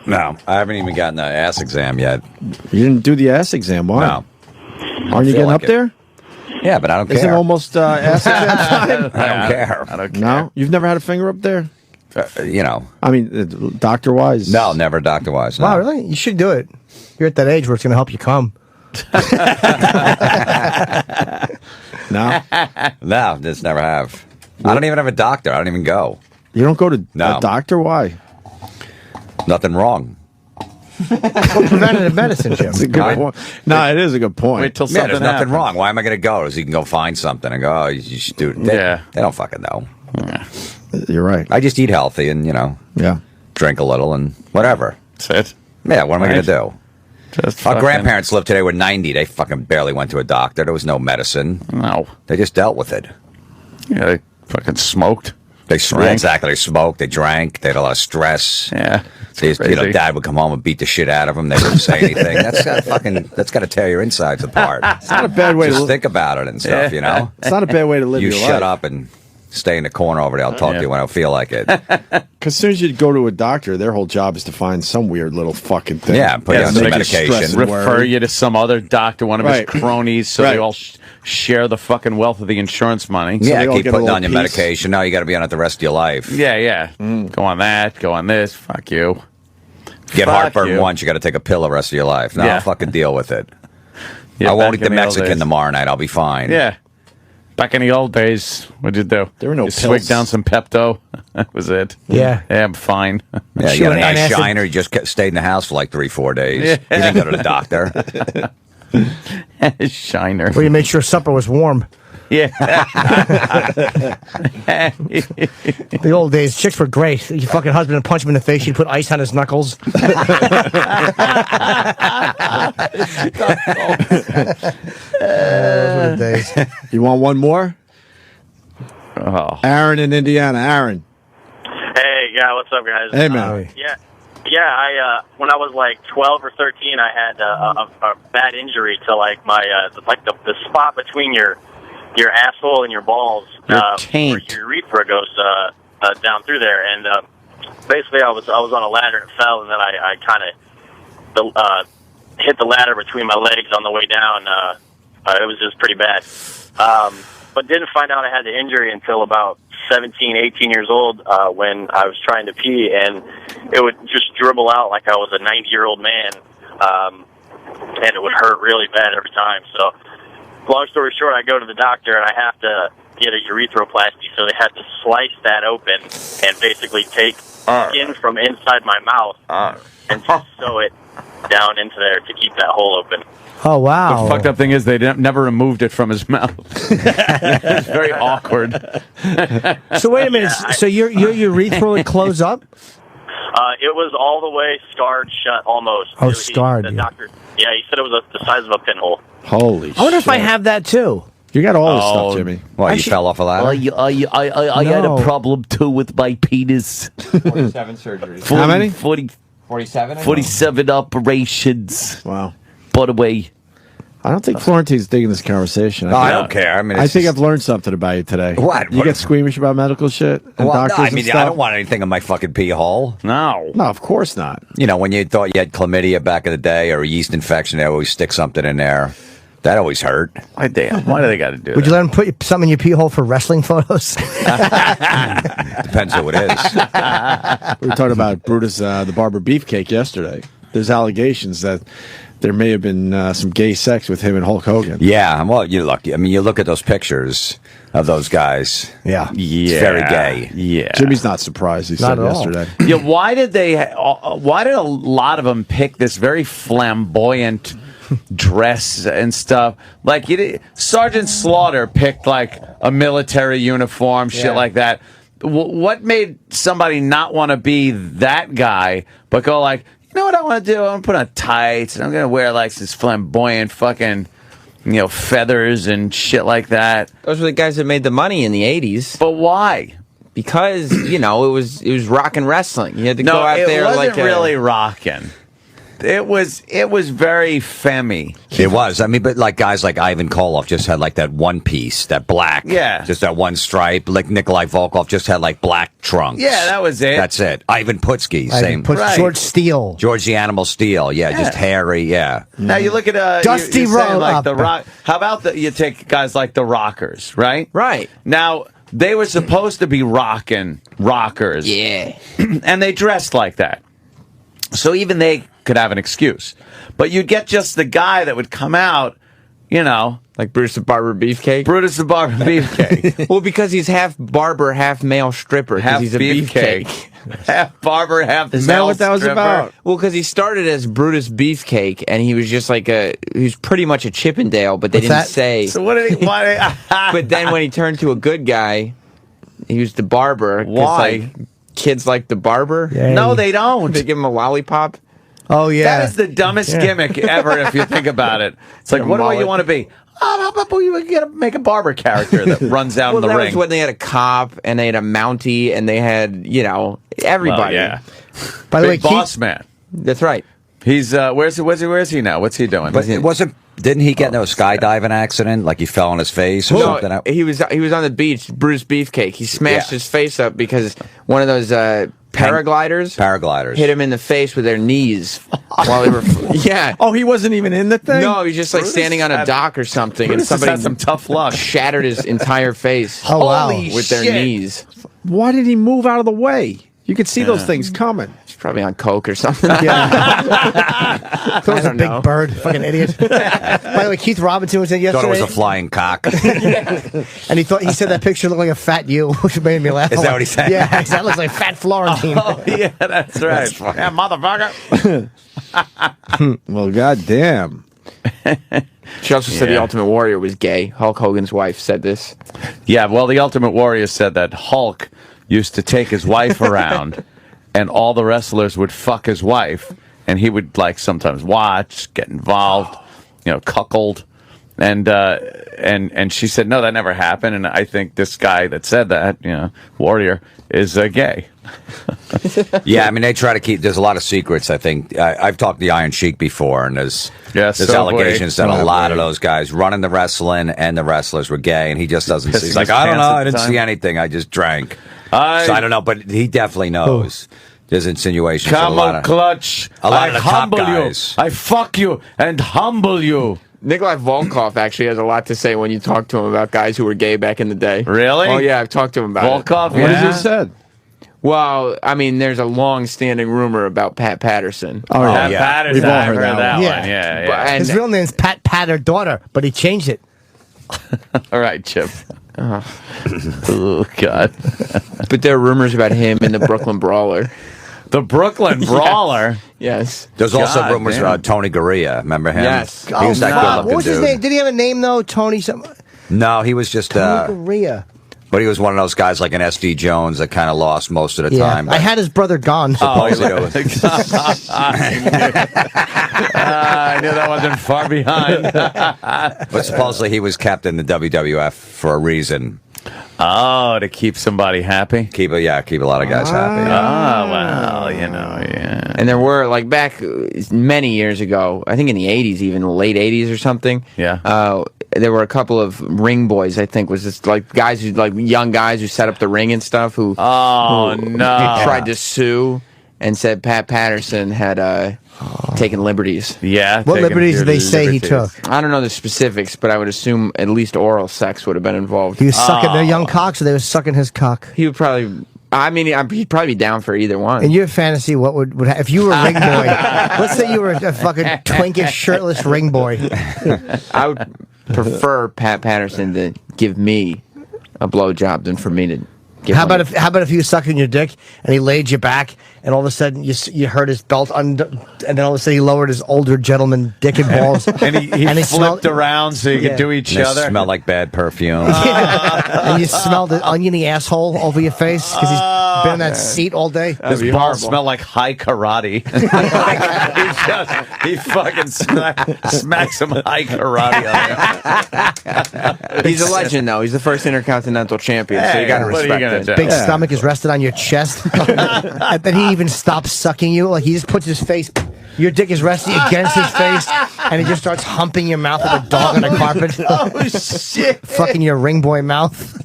No. I haven't even gotten the ass exam yet. You didn't do the ass exam. Why? No. Aren't you feel getting like up it. there? Yeah, but I don't Isn't care. it almost ass exam time? I don't care. I don't care. No? You've never had a finger up there? I mean, doctor-wise? No, never doctor-wise. No. Wow, really? You should do it. You're at that age where it's going to help you come. No? No, just never have. I don't even have a doctor. I don't even go. You don't go to No. a doctor? Why? Nothing wrong. Preventative medicine, Jim. That's a good point. No, it is a good point. Wait till Yeah, something there's nothing happens. wrong. Why am I going to go? So you can go find something and go, oh, you should do it. They don't fucking know. You're right. I just eat healthy and, Yeah. drink a little and whatever. That's it. Yeah, what am I going to do? Just Our fucking- grandparents lived today were 90. They fucking barely went to a doctor. There was no medicine. No. They just dealt with it. Yeah, they fucking smoked. They Drank. exactly. They smoked. They drank. They had a lot of stress. Yeah, Dad would come home and beat the shit out of them. They wouldn't say anything. That's got to tear your insides apart. It's not a bad way Just to think about it and stuff. You know, It's not a bad way to live you your shut life. up and stay in the corner over there. I'll talk to you when I feel like it. Because as soon as you go to a doctor, their whole job is to find some weird little fucking thing. Yeah, put you on so some they can medication. stress and refer worry. you to some other doctor, one of his Right. cronies, so Right. they all share the fucking wealth of the insurance money. Yeah, they all keep get a putting little on your piece. medication. Now you got to be on it the rest of your life. Yeah. Go on that, go on this. Fuck you. Get Fuck heartburn you. once, you got to take a pill the rest of your life. No, Yeah. fucking deal with it. Yeah, I won't back eat the in old Mexican days. tomorrow night. I'll be fine. Yeah. Back in the old days, what'd you do? There were no you pills. swig down some Pepto. That was it. Yeah. Yeah, I'm fine. Yeah, She you got went an on ass acid. shiner. You just stayed in the house for like 3-4 days. Yeah. You didn't go to the doctor. Shiner. Where you made sure supper was warm. Yeah. The old days, chicks were great. Your fucking husband would punch him in the face. She'd put ice on his knuckles. Those were the days. You want one more? Oh. Aaron in Indiana. Aaron. Hey, yeah, what's up, guys? Hey, man. I when I was like 12 or 13, I had a bad injury to like my the spot between your asshole and your balls, Your where taint. your urethra goes down through there, and basically I was on a ladder and fell, and then I kind of hit the ladder between my legs on the way down. It was just pretty bad, but didn't find out I had the injury until about 17, 18 years old when I was trying to pee, and it would just dribble out like I was a 90-year-old man, and it would hurt really bad every time. So, long story short, I go to the doctor, and I have to get a urethroplasty, so they had to slice that open and basically take skin from inside my mouth and just sew it down into there to keep that hole open. Oh, wow. The fucked up thing is they never removed it from his mouth. It's very awkward. So wait a minute. So your urethra would close up? It was all the way scarred shut, almost. Oh, scarred, The yeah. doctor, he said it was the size of a pinhole. Holy shit. I wonder if I have that too. You got all this stuff, Jimmy. Well, you Actually- fell off a ladder? I had No. a problem too with my penis. 47 surgeries. How many? 47? 47 operations. Wow. By the way, I don't think Florentine's digging this conversation. No, I don't care. I mean, I think I've learned something about you today. What? You get squeamish about medical shit and Well, doctors no, I and mean, stuff? I don't want anything in my fucking pee hole. no. No, of course not. You know, when you thought you had chlamydia back in the day or a yeast infection, they always stick something in there. That always hurt. Why do they got to do Would that? you let him put something in your pee hole for wrestling photos? Depends who it is. We were talking about Brutus, the barber beefcake yesterday. There's allegations that there may have been some gay sex with him and Hulk Hogan. Yeah, well, you look at those pictures of those guys. Yeah. It's very gay. Yeah. Jimmy's not surprised, he Not said at all. yesterday. Yeah, why did a lot of them pick this very flamboyant dress and stuff? Like Sergeant Slaughter picked like a military uniform, shit like that. What made somebody not want to be that guy, but go like, you know what I want to do? I'm gonna put on tights and I'm gonna wear like this flamboyant fucking, feathers and shit like that. Those were the guys that made the money in the 80s. But why? Because, it was rock and wrestling. You had to go out it there wasn't like really rocking. It was very femmy. It was. I mean, but like guys like Ivan Koloff just had like that one piece, that black. Yeah. Just that one stripe. Like Nikolai Volkov just had like black trunks. Yeah, that was it. That's it. Ivan Putski, same. Put George Steele. George the Animal Steel. Yeah, just hairy. Yeah. Now you look at Dusty you're saying, like Roll-Up. the rock. How about you take guys like the Rockers, right? Right. Now they were supposed to be rockers. Yeah. And they dressed like that. So even they could have an excuse. But you'd get just the guy that would come out, Like Bruce the Barber Beefcake? Brutus the Barber Beefcake. Well, because he's half barber, half male stripper. 'cause Half he's a beefcake. Half barber, half Is that male what that was stripper. about? Well, because he started as Brutus Beefcake, and he was just like he was pretty much a Chippendale, but they What's didn't that? say. So what did he? Why? But then when he turned to a good guy, he was the barber. 'cause, Why? like, kids like the barber? Yeah. No, they don't. They give him a lollipop? Oh, yeah. That is the dumbest gimmick ever if you think about it. It's like, A what do you mullet. want to be? How about we make a barber character that runs down Well, the that ring? was when they had a cop and they had a Mountie and they had, everybody. Well, yeah. By the way, Big boss man. That's right. He's where's he now? What's he doing? But it wasn't. Didn't he get into a skydiving accident? Like he fell on his face or something? No, he was on the beach, Bruce Beefcake. He smashed his face up because one of those paragliders hit him in the face with their knees while they were. Yeah. Oh, he wasn't even in the thing? No, he was just like standing on a dock or something, and somebody had some tough luck. Shattered his entire face. Oh, wow. With their knees. Why did he move out of the way? You could see those things coming. He's probably on coke or something. Thought it was a big bird. Fucking idiot. By the way, Keith Robinson was in yesterday. Thought it was a flying cock. And he said that picture looked like a fat you, which made me laugh. Is that what he said? Yeah, that looks like fat Florentine. Oh, yeah, that's right. Yeah, motherfucker. Well, goddamn. She also said the Ultimate Warrior was gay. Hulk Hogan's wife said this. Yeah, well, the Ultimate Warrior said that Hulk used to take his wife around, and all the wrestlers would fuck his wife, and he would like sometimes watch, get involved, cuckold, and she said no, that never happened, and I think this guy that said that, Warrior, is gay. Yeah, I mean they try to keep. There's a lot of secrets. I think I've talked to the Iron Sheik before, and there's allegations that a lot of those guys running the wrestling and the wrestlers were gay, and he just doesn't see. He's like, I don't know, I didn't see anything. I just drank. So I don't know, but he definitely knows. There's insinuations. Come on, Clutch. A lot I of the top humble you. guys. I fuck you and humble you. Nikolai Volkov actually has a lot to say when you talk to him about guys who were gay back in the day. Really? Oh, yeah, I've talked to him about Volkov, it. What has he said? Well, I mean, there's a long-standing rumor about Pat Patterson. Oh, Pat yeah. Patterson. We've all I've heard that that one. one. Yeah. And His real name's Pat Patter daughter, but he changed it. All right, Chip. Oh, God. But there are rumors about him in the Brooklyn Brawler. The Brooklyn Brawler? Yes. There's also God rumors damn. about Tony Gurria. Remember him? Yes. He was that fuck. good-looking What was his dude. name? Did he have a name, though? Tony something? No, he was just. Tony Gurria. But he was one of those guys like an SD Jones that kind of lost most of the Yeah. time. I had his brother gone. Oh, Supposedly. I knew that wasn't far behind. But supposedly he was kept in the WWF for a reason. Oh, to keep somebody happy? Keep a lot of guys happy. Oh, well, yeah. And there were, like, back many years ago, I think in the 80s, even the late 80s or something. Yeah. There were a couple of ring boys, I think, was just like guys who, like, young guys who set up the ring and stuff who tried to sue and said Pat Patterson had taken liberties. Yeah. What liberties did they say he took? I don't know the specifics, but I would assume at least oral sex would have been involved. He was sucking their young cocks, or they were sucking his cock? He would probably. I mean, he'd probably be down for either one. In your fantasy, what would if you were a ring boy? Let's say you were a fucking twinkish, shirtless ring boy. I would prefer Pat Patterson to give me a blowjob than for me to give How him. about if he was sucking your dick and he laid you back, and all of a sudden you heard his belt and then all of a sudden he lowered his older gentleman dick and balls, And he smelled- flipped around so you could do each They other? smell like bad perfume. and you smelled the oniony asshole over your face because he's been in that seat all day. His be balls horrible. smell like high karate. he fucking smacks some high karate on him. He's a legend, though. He's the first intercontinental champion, so you got to what are you respect gonna it. do? Big stomach is rested on your chest, and then he even stops sucking you. Like he just puts his face. Your dick is resting against his face, and he just starts humping your mouth like a dog on a carpet. Oh, shit. Fucking your ring boy mouth.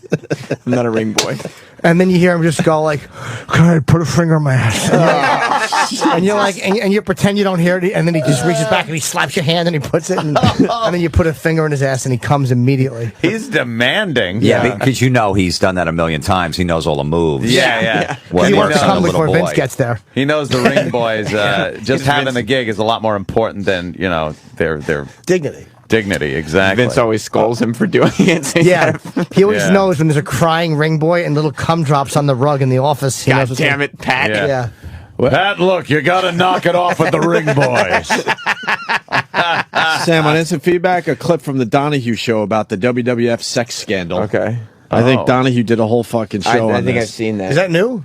I'm not a ring boy. And then you hear him just go like, "Can I put a finger in my ass?" And you're like, and you pretend you don't hear it, and then he just reaches back and he slaps your hand and he puts it, and then you put a finger in his ass and he comes immediately. He's demanding. Yeah, because he's done that a million times. He knows all the moves. Yeah. Well, He he wants works to on a come little before boy. Vince gets there. He knows the ring boys. Just having the gig is a lot more important than, their Dignity. dignity. Exactly. Vince always scolds him for doing it. So Yeah, he always Yeah. knows when there's a crying ring boy and little cum drops on the rug in the office. He God knows what's damn it, Pat. Yeah. Yeah. Pat, look, you got to knock it off with the ring boys. Sam, on instant feedback, a clip from the Donahue show about the WWF sex scandal. Okay. I think Oh. Donahue did a whole fucking show I on think this. I've seen that. Is that new?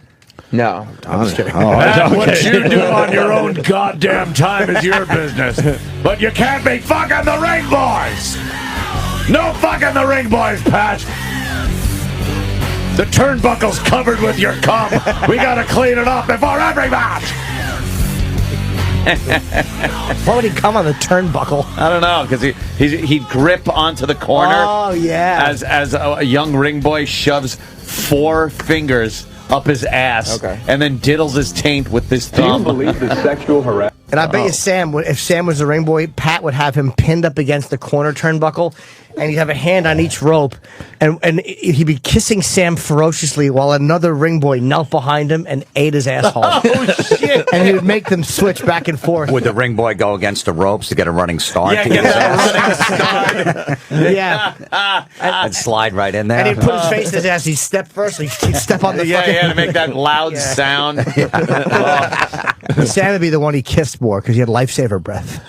No. I'm just kidding. That's what you do on your own goddamn time is your business. But you can't be fucking the ring boys. No fucking the ring boys, Pat. The turnbuckle's covered with your cum. We gotta clean it up before every match. Why would he come on the turnbuckle? I don't know, because he'd grip onto the corner. Oh, yeah. As a young ring boy shoves 4 fingers up his ass, and then diddles his taint with his thumb. Do you believe the sexual harassment? And I bet you if Sam was the ring boy, Pat would have him pinned up against the corner turnbuckle, and he'd have a hand on each rope, and he'd be kissing Sam ferociously while another ring boy knelt behind him and ate his asshole. Oh, shit. And he would make them switch back and forth. Would the ring boy go against the ropes to get a running start? Yeah, get that running start. Yeah. And slide right in there. And he'd put his face in his ass. He'd step first. He'd step on the fucking... Yeah, to make that loud sound. Sam would be the one he kissed more because he had lifesaver breath.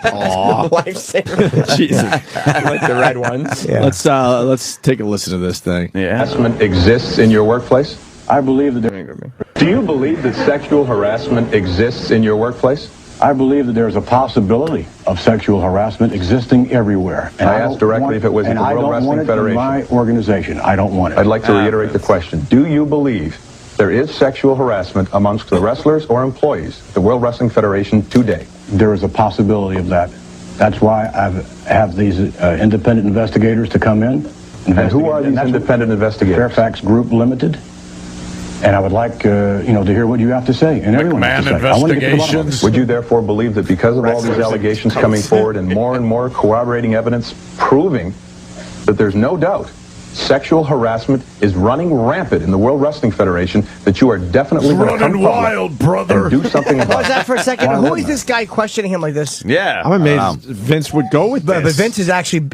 Aw. Lifesaver. Jesus. Like the red ones. Yeah. Let's take a listen to this thing. Harassment exists in your workplace? I believe that Do you believe that sexual harassment exists in your workplace? I believe that there is a possibility of sexual harassment existing everywhere. And I asked directly if it was in the World Wrestling Federation. In my organization. I don't want it. I'd like to reiterate the question. Do you believe there is sexual harassment amongst the wrestlers or employees at the World Wrestling Federation today? There is a possibility of that. That's why I have these independent investigators to come in. And who are these independent investigators? Fairfax Group Limited. And I would like, to hear what you have to say. And everyone has to say. Investigations. Would you therefore believe that because of all these allegations coming forward and more corroborating evidence proving that there's no doubt sexual harassment is running rampant in the World Wrestling Federation, that you are definitely going to come wild, brother. and do something about it? Pause that for a second. Who is this guy questioning him like this? Yeah. I'm amazed Vince would go with this. But Vince is actually...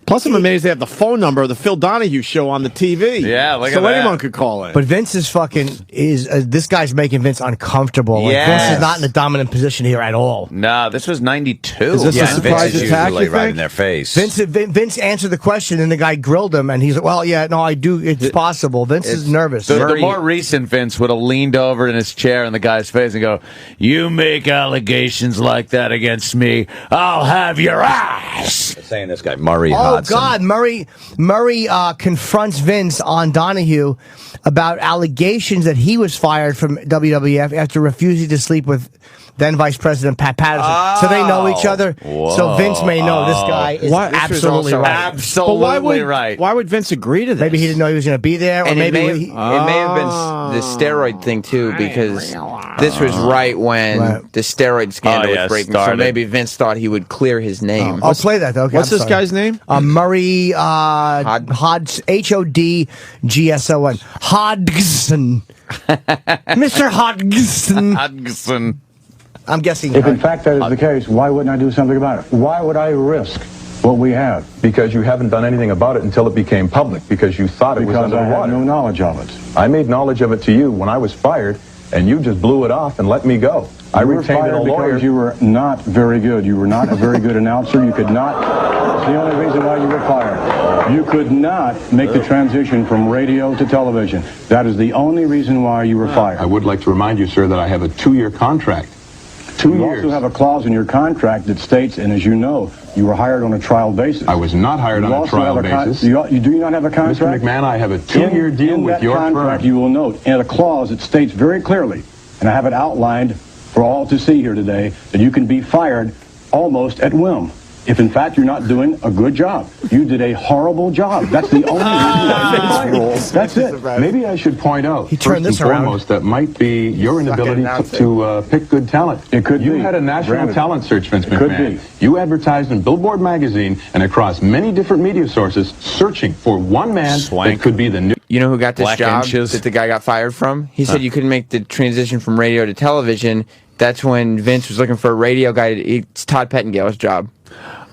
Plus, I'm amazed they have the phone number of the Phil Donahue show on the TV. Yeah, look at so that. anyone could call it. But Vince is this guy's making Vince uncomfortable. Like, Yes. Vince is not in a dominant position here at all. No, this was 92. Is this a surprise Vince is attack, usually you right think? in their face. Vince answered the question, and the guy grilled him, and he's like, well, yeah, no, I do. It's possible. Vince is nervous. The more recent Vince would have leaned over in his chair in the guy's face and go, "You make allegations like that against me, I'll have your ass." Saying this guy, Murray Oh, Hodgson. God. Murray confronts Vince on Donahue about allegations that he was fired from WWF after refusing to sleep with then Vice President Pat Patterson. So they know each other. Whoa. So Vince may know this guy is absolutely right. Absolutely right. Why would Vince agree to this? Maybe he didn't know he was going to be there, or And maybe it may have been the steroid thing too, because this was right when the steroid scandal was breaking. So maybe Vince thought he would clear his name. I'll play that though. Okay, What's this guy's name? Murray Hodgson. Hodgson. Mr. Hodgson. Hodgson. I'm guessing. If in fact that is the case, why wouldn't I do something about it? Why would I risk what we have? Because you haven't done anything about it until it became public, because you thought it was Because I had underwater. no knowledge of it. I made knowledge of it to you when I was fired, and you just blew it off and let me go. I You were retained a fired lawyer. because you were not very good. You were not a very good announcer. You could not. That's the only reason why you were fired. You could not make the transition from radio to television. That is the only reason why you were fired. I would like to remind you, sir, that I have a 2-year contract. 2 You years. also have a clause in your contract that states, and as you know, you were hired on a trial basis. I was not hired You on a also trial have basis. you do not have a contract? Mr. McMahon, I have a 2-year deal in with that your contract, firm. you will note, and a clause that states very clearly, and I have it outlined for all to see here today, that you can be fired almost at whim. If in fact you're not doing a good job. You did a horrible job. That's the only reason why you were fired. That's it. Maybe I should point out, He turned first this and around. foremost, that might be your inability to pick good talent. It could You be. had a national Granted. talent search, Vince It could McMahon. be. You advertised in Billboard magazine and across many different media sources, searching for one man that could be the new... You know who got this Black job inches. that the guy got fired from? He said you couldn't make the transition from radio to television. That's when Vince was looking for a radio guy. It's Todd Pettingale's job.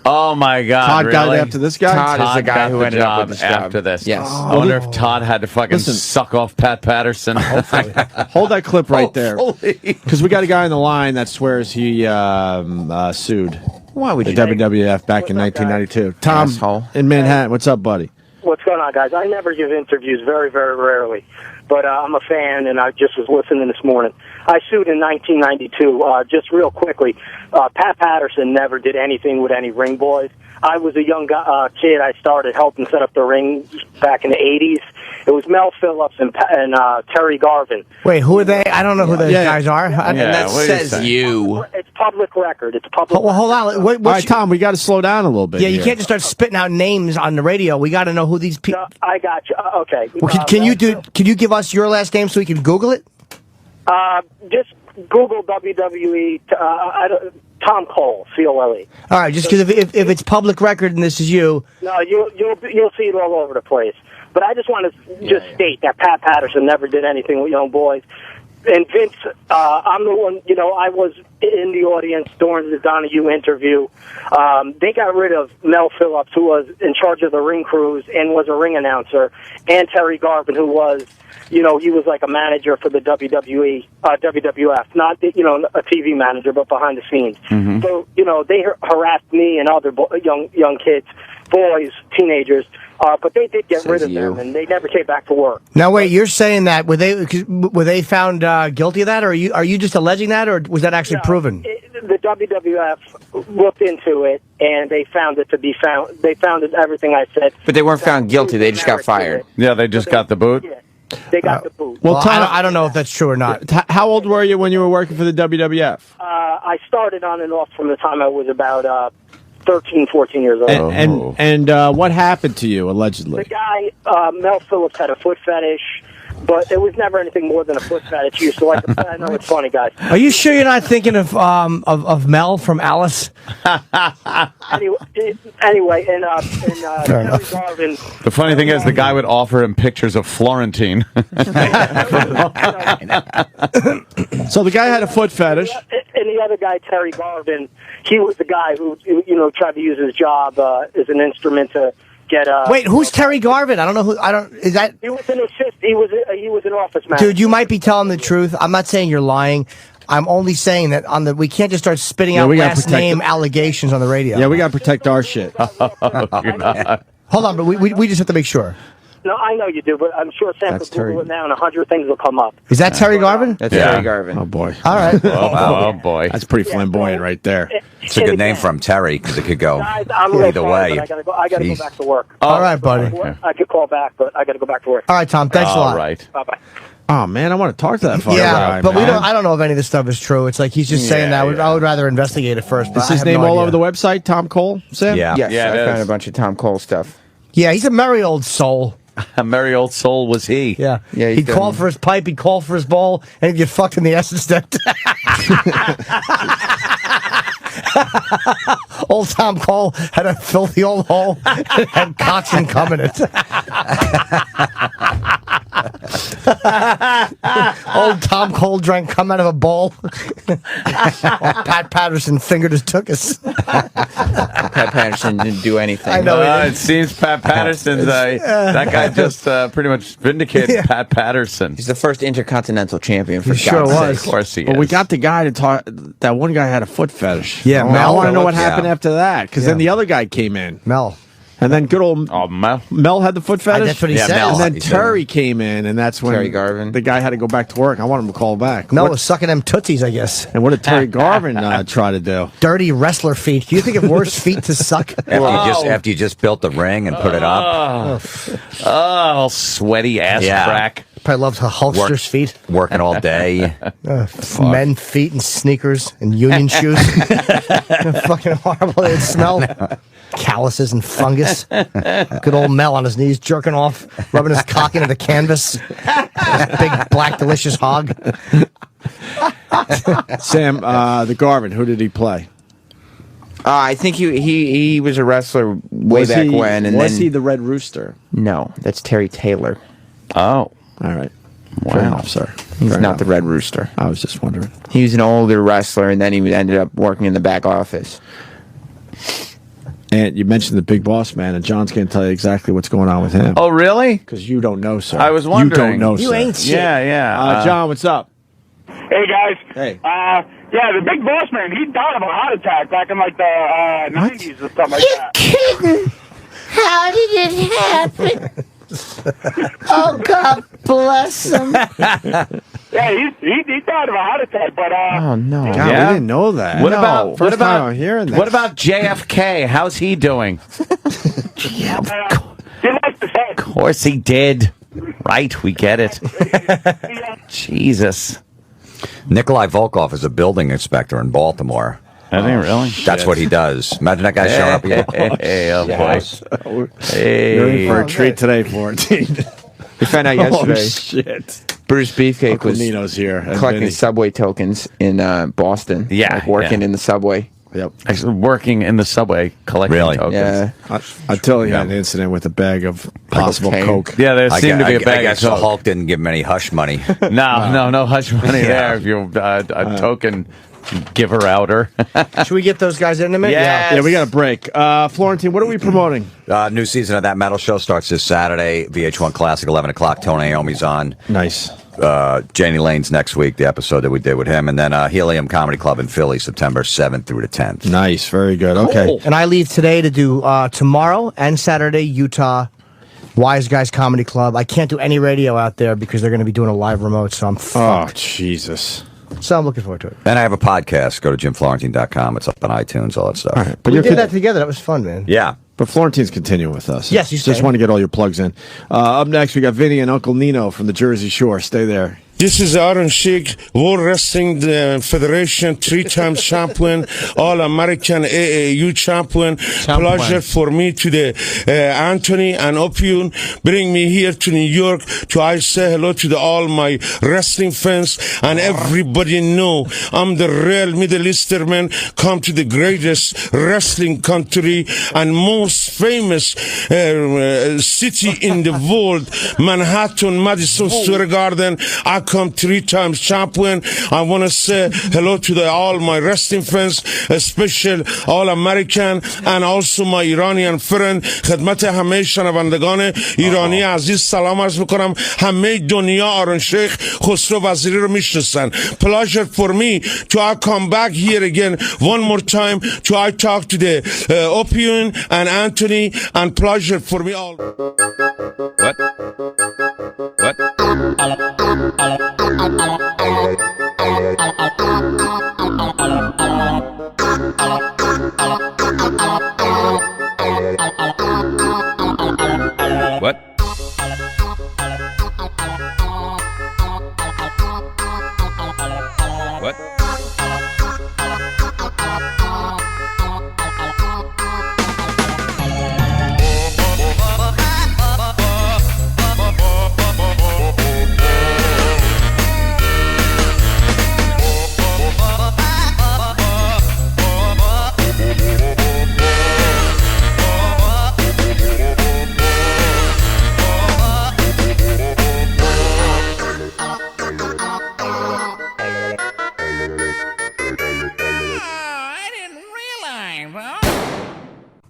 Oh my God! Todd got really? it after this guy? Todd is the guy got who the ended up job with this job. after this. Yes. I wonder if Todd had to fucking Listen. suck off Pat Patterson. Hold that clip right there. Because we got a guy on the line that swears he sued Why would the you? WWF back in 1992. Tom Asshole. in Manhattan, what's up, buddy? What's going on, guys? I never give interviews, very, very rarely. But I'm a fan, and I just was listening this morning. I sued in 1992. Just real quickly, Pat Patterson never did anything with any ring boys. I was a young kid. I started helping set up the ring back in the 80s. It was Mel Phillips and Terry Garvin. Wait, who are they? I don't know who those guys are. And that says you. It's public record. It's public. Well, hold on. All right, Tom, we got to slow down a little bit. Yeah, you here. can't just start spitting out names on the radio. We got to know who these people. No, I got you. Okay. Well, can you give us your last name so we can Google it? Just Google WWE Tom Cole, C-O-L-E. All right, just because if it's public record and this is you. No, you'll see it all over the place. But I just want to state that Pat Patterson never did anything with young boys. And Vince, I'm the one, I was in the audience during the Donahue interview. They got rid of Mel Phillips, who was in charge of the ring crews and was a ring announcer, and Terry Garvin, who was, he was like a manager for the WWF, not, a TV manager, but behind the scenes. Mm-hmm. So, they harassed me and other young kids, boys, teenagers, but they did get rid of them, and they never came back to work. Now, wait, you're saying that were they found guilty of that, or are you just alleging that, or was that actually proven? The WWF looked into it, and they found it to be found. They found everything I said. But they weren't found guilty. They just got fired. Yeah, they just got the boot. Yeah, they got the boot. Well, Tom, I don't know if that's true or not. How old were you when you were working for the WWF? I started on and off from the time I was about 13, 14 years old. And what happened to you, allegedly? The guy, Mel Phillips, had a foot fetish, but it was never anything more than a foot fetish. He used to like I know it's funny, guys. Are you sure you're not thinking of Mel from Alice? Anyway, and Terry Garvin. The funny thing is, the guy would offer him pictures of Florentine. So the guy had a foot fetish. And the other guy, Terry Garvin, he was the guy who, tried to use his job as an instrument to get. Wait, who's Terry Garvin? I don't know who. Is that? He was an assist. He was an office manager. Dude, you might be telling the truth. I'm not saying you're lying. I'm only saying that we can't just start spitting out last name allegations on the radio. Yeah, we got to protect our shit. Hold on, but we just have to make sure. No, I know you do, but I'm sure Sam could Google it now and 100 things will come up. Is that Terry Garvin? That's Terry Garvin. Oh, boy. All right. Oh, boy. That's pretty flamboyant right there. It's a good name for him, Terry, because it could go Guys, I'm really either sorry, way. but I gotta go back to work. All right, buddy. I could call back, but I got to go back to work. All right, Tom. Thanks a lot. All right. Bye-bye. Oh, man, I want to talk to that fucking guy, but man. I don't know if any of this stuff is true. It's like he's just saying that. I would rather investigate it first. But Is his name all over the website, Tom Cole, Sam? Yeah. Yes, Yeah, it I found is. a bunch of Tom Cole stuff. Yeah, he's a merry old soul. A merry old soul was he. Yeah. Yeah, He'd call for his pipe, he'd call for his bowl, and he'd get fucked in the ass instead. Old Tom Cole had a filthy old hole and had cocks and cum in it. Old Tom Cole drank cum out of a bowl. Pat Patterson fingered his tuchus. Pat Patterson didn't do anything. I know. It seems Pat Patterson's that guy just pretty much vindicated Pat Patterson. He's the first intercontinental champion for He sure God's was. sake. Of course he is. Well, we got the guy to talk. That one guy had a foot fetish. Yeah, I Mel. want to know what Yeah. happened after that, because then the other guy came in. Mel. And then good old Mel had the foot fetish. That's what he said. And then He said Terry came in, and that's when Terry Garvin. the guy had to go back to work. I want him to call back. Mel What- was sucking them tootsies, I guess. and what did Terry Garvin try to do? Dirty wrestler feet. Do you think of worse feet to suck? After you just built the ring and put it up, Oh, sweaty ass Yeah. crack. Probably loves her Hulkster's feet. working all day. Men feet and sneakers and union shoes. Fucking horrible. They'd smell. Calluses and fungus. Good old Mel on his knees jerking off, rubbing his cock into the canvas. This big black delicious hog. Sam, the Garvin, who did he play? I think he was a wrestler way Was back he- when. And was then, he the Red Rooster? No, that's Terry Taylor. Oh. All right. Fair enough, sir. He's Fair not enough. the Red Rooster. I was just wondering. He was an older wrestler, and then he ended up working in the back office. And you mentioned the Big Boss Man, and John's going to tell you exactly what's going on with him. Oh, really? Because you don't know, sir. I was wondering. You don't know, You sir. ain't shit. Yeah. John, what's up? Hey guys. Hey. Yeah, the Big Boss Man, he died of a heart attack back in like the 90s or something like that. Kidding? How did it happen? Oh, God bless him. Yeah, he died of a heart attack, but Oh no! God, we didn't know that. What No, about first time I'm hearing that? What about JFK? How's he doing? he lost his head. Of course he did. Right, we get it. Jesus. Nikolai Volkov is a building inspector in Baltimore. I think really. That's what he does. Imagine that guy showing up here. Hey, oh boy. You're in for a treat today, Florentine. We found out yesterday. Oh, shit. Bruce Beefcake Uncle was Nino's here. and collecting Vinny. subway tokens in Boston. Yeah, like working in the subway. Yep. Actually, working in the subway collecting Really? tokens. Yeah. Until he had an incident with a bag of possible coke. Yeah, there seemed to be a I bag guess of the coke. Hulk didn't give him any hush money. No hush money there. If you're a token giver outer. Should we get those guys in a minute? Yes. Yeah, we got a break. Florentine, what are we promoting? New season of That Metal Show starts this Saturday. VH1 Classic, 11 o'clock. Tony Iommi's on. Nice. Jani Lane's next week, the episode that we did with him. And then Helium Comedy Club in Philly, September 7th through the 10th. Nice. Very good. Okay. And I leave today to do tomorrow and Saturday, Utah, Wise Guys Comedy Club. I can't do any radio out there because they're going to be doing a live remote, so I'm Oh, fucked. Jesus. So I'm looking forward to it. And I have a podcast. Go to jimflorentine.com. It's up on iTunes, all that stuff. All right. But We you're did that together. That was fun, man. Yeah. But Florentine's continuing with us. Yes, he's Just staying. want to get all your plugs in. Up next, we got Vinny and Uncle Nino from the Jersey Shore. Stay there. This is Aaron Sheik, World Wrestling Federation, 3-time champion, All-American AAU champion. Pleasure for me to the Anthony and Opie bring me here to New York to I say hello to all my wrestling fans and everybody know I'm the real Middle Eastern come to the greatest wrestling country and most famous city in the world, Manhattan, Madison Square Garden. I come 3 times champion. I want to say hello to all my wrestling fans, especially all American and also my Iranian friend. خدمت همه شنوندگان ایرانی عزیز سلام عرض میکنم. همه دنیا آرون شیخ خسرو وزیری رو میشناسن. Pleasure for me to I come back here again one more time to I talk to the Opie and Anthony and pleasure for me all. What? What? What? What?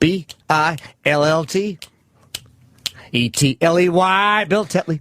BILLT ETLEY. Bill Tetley.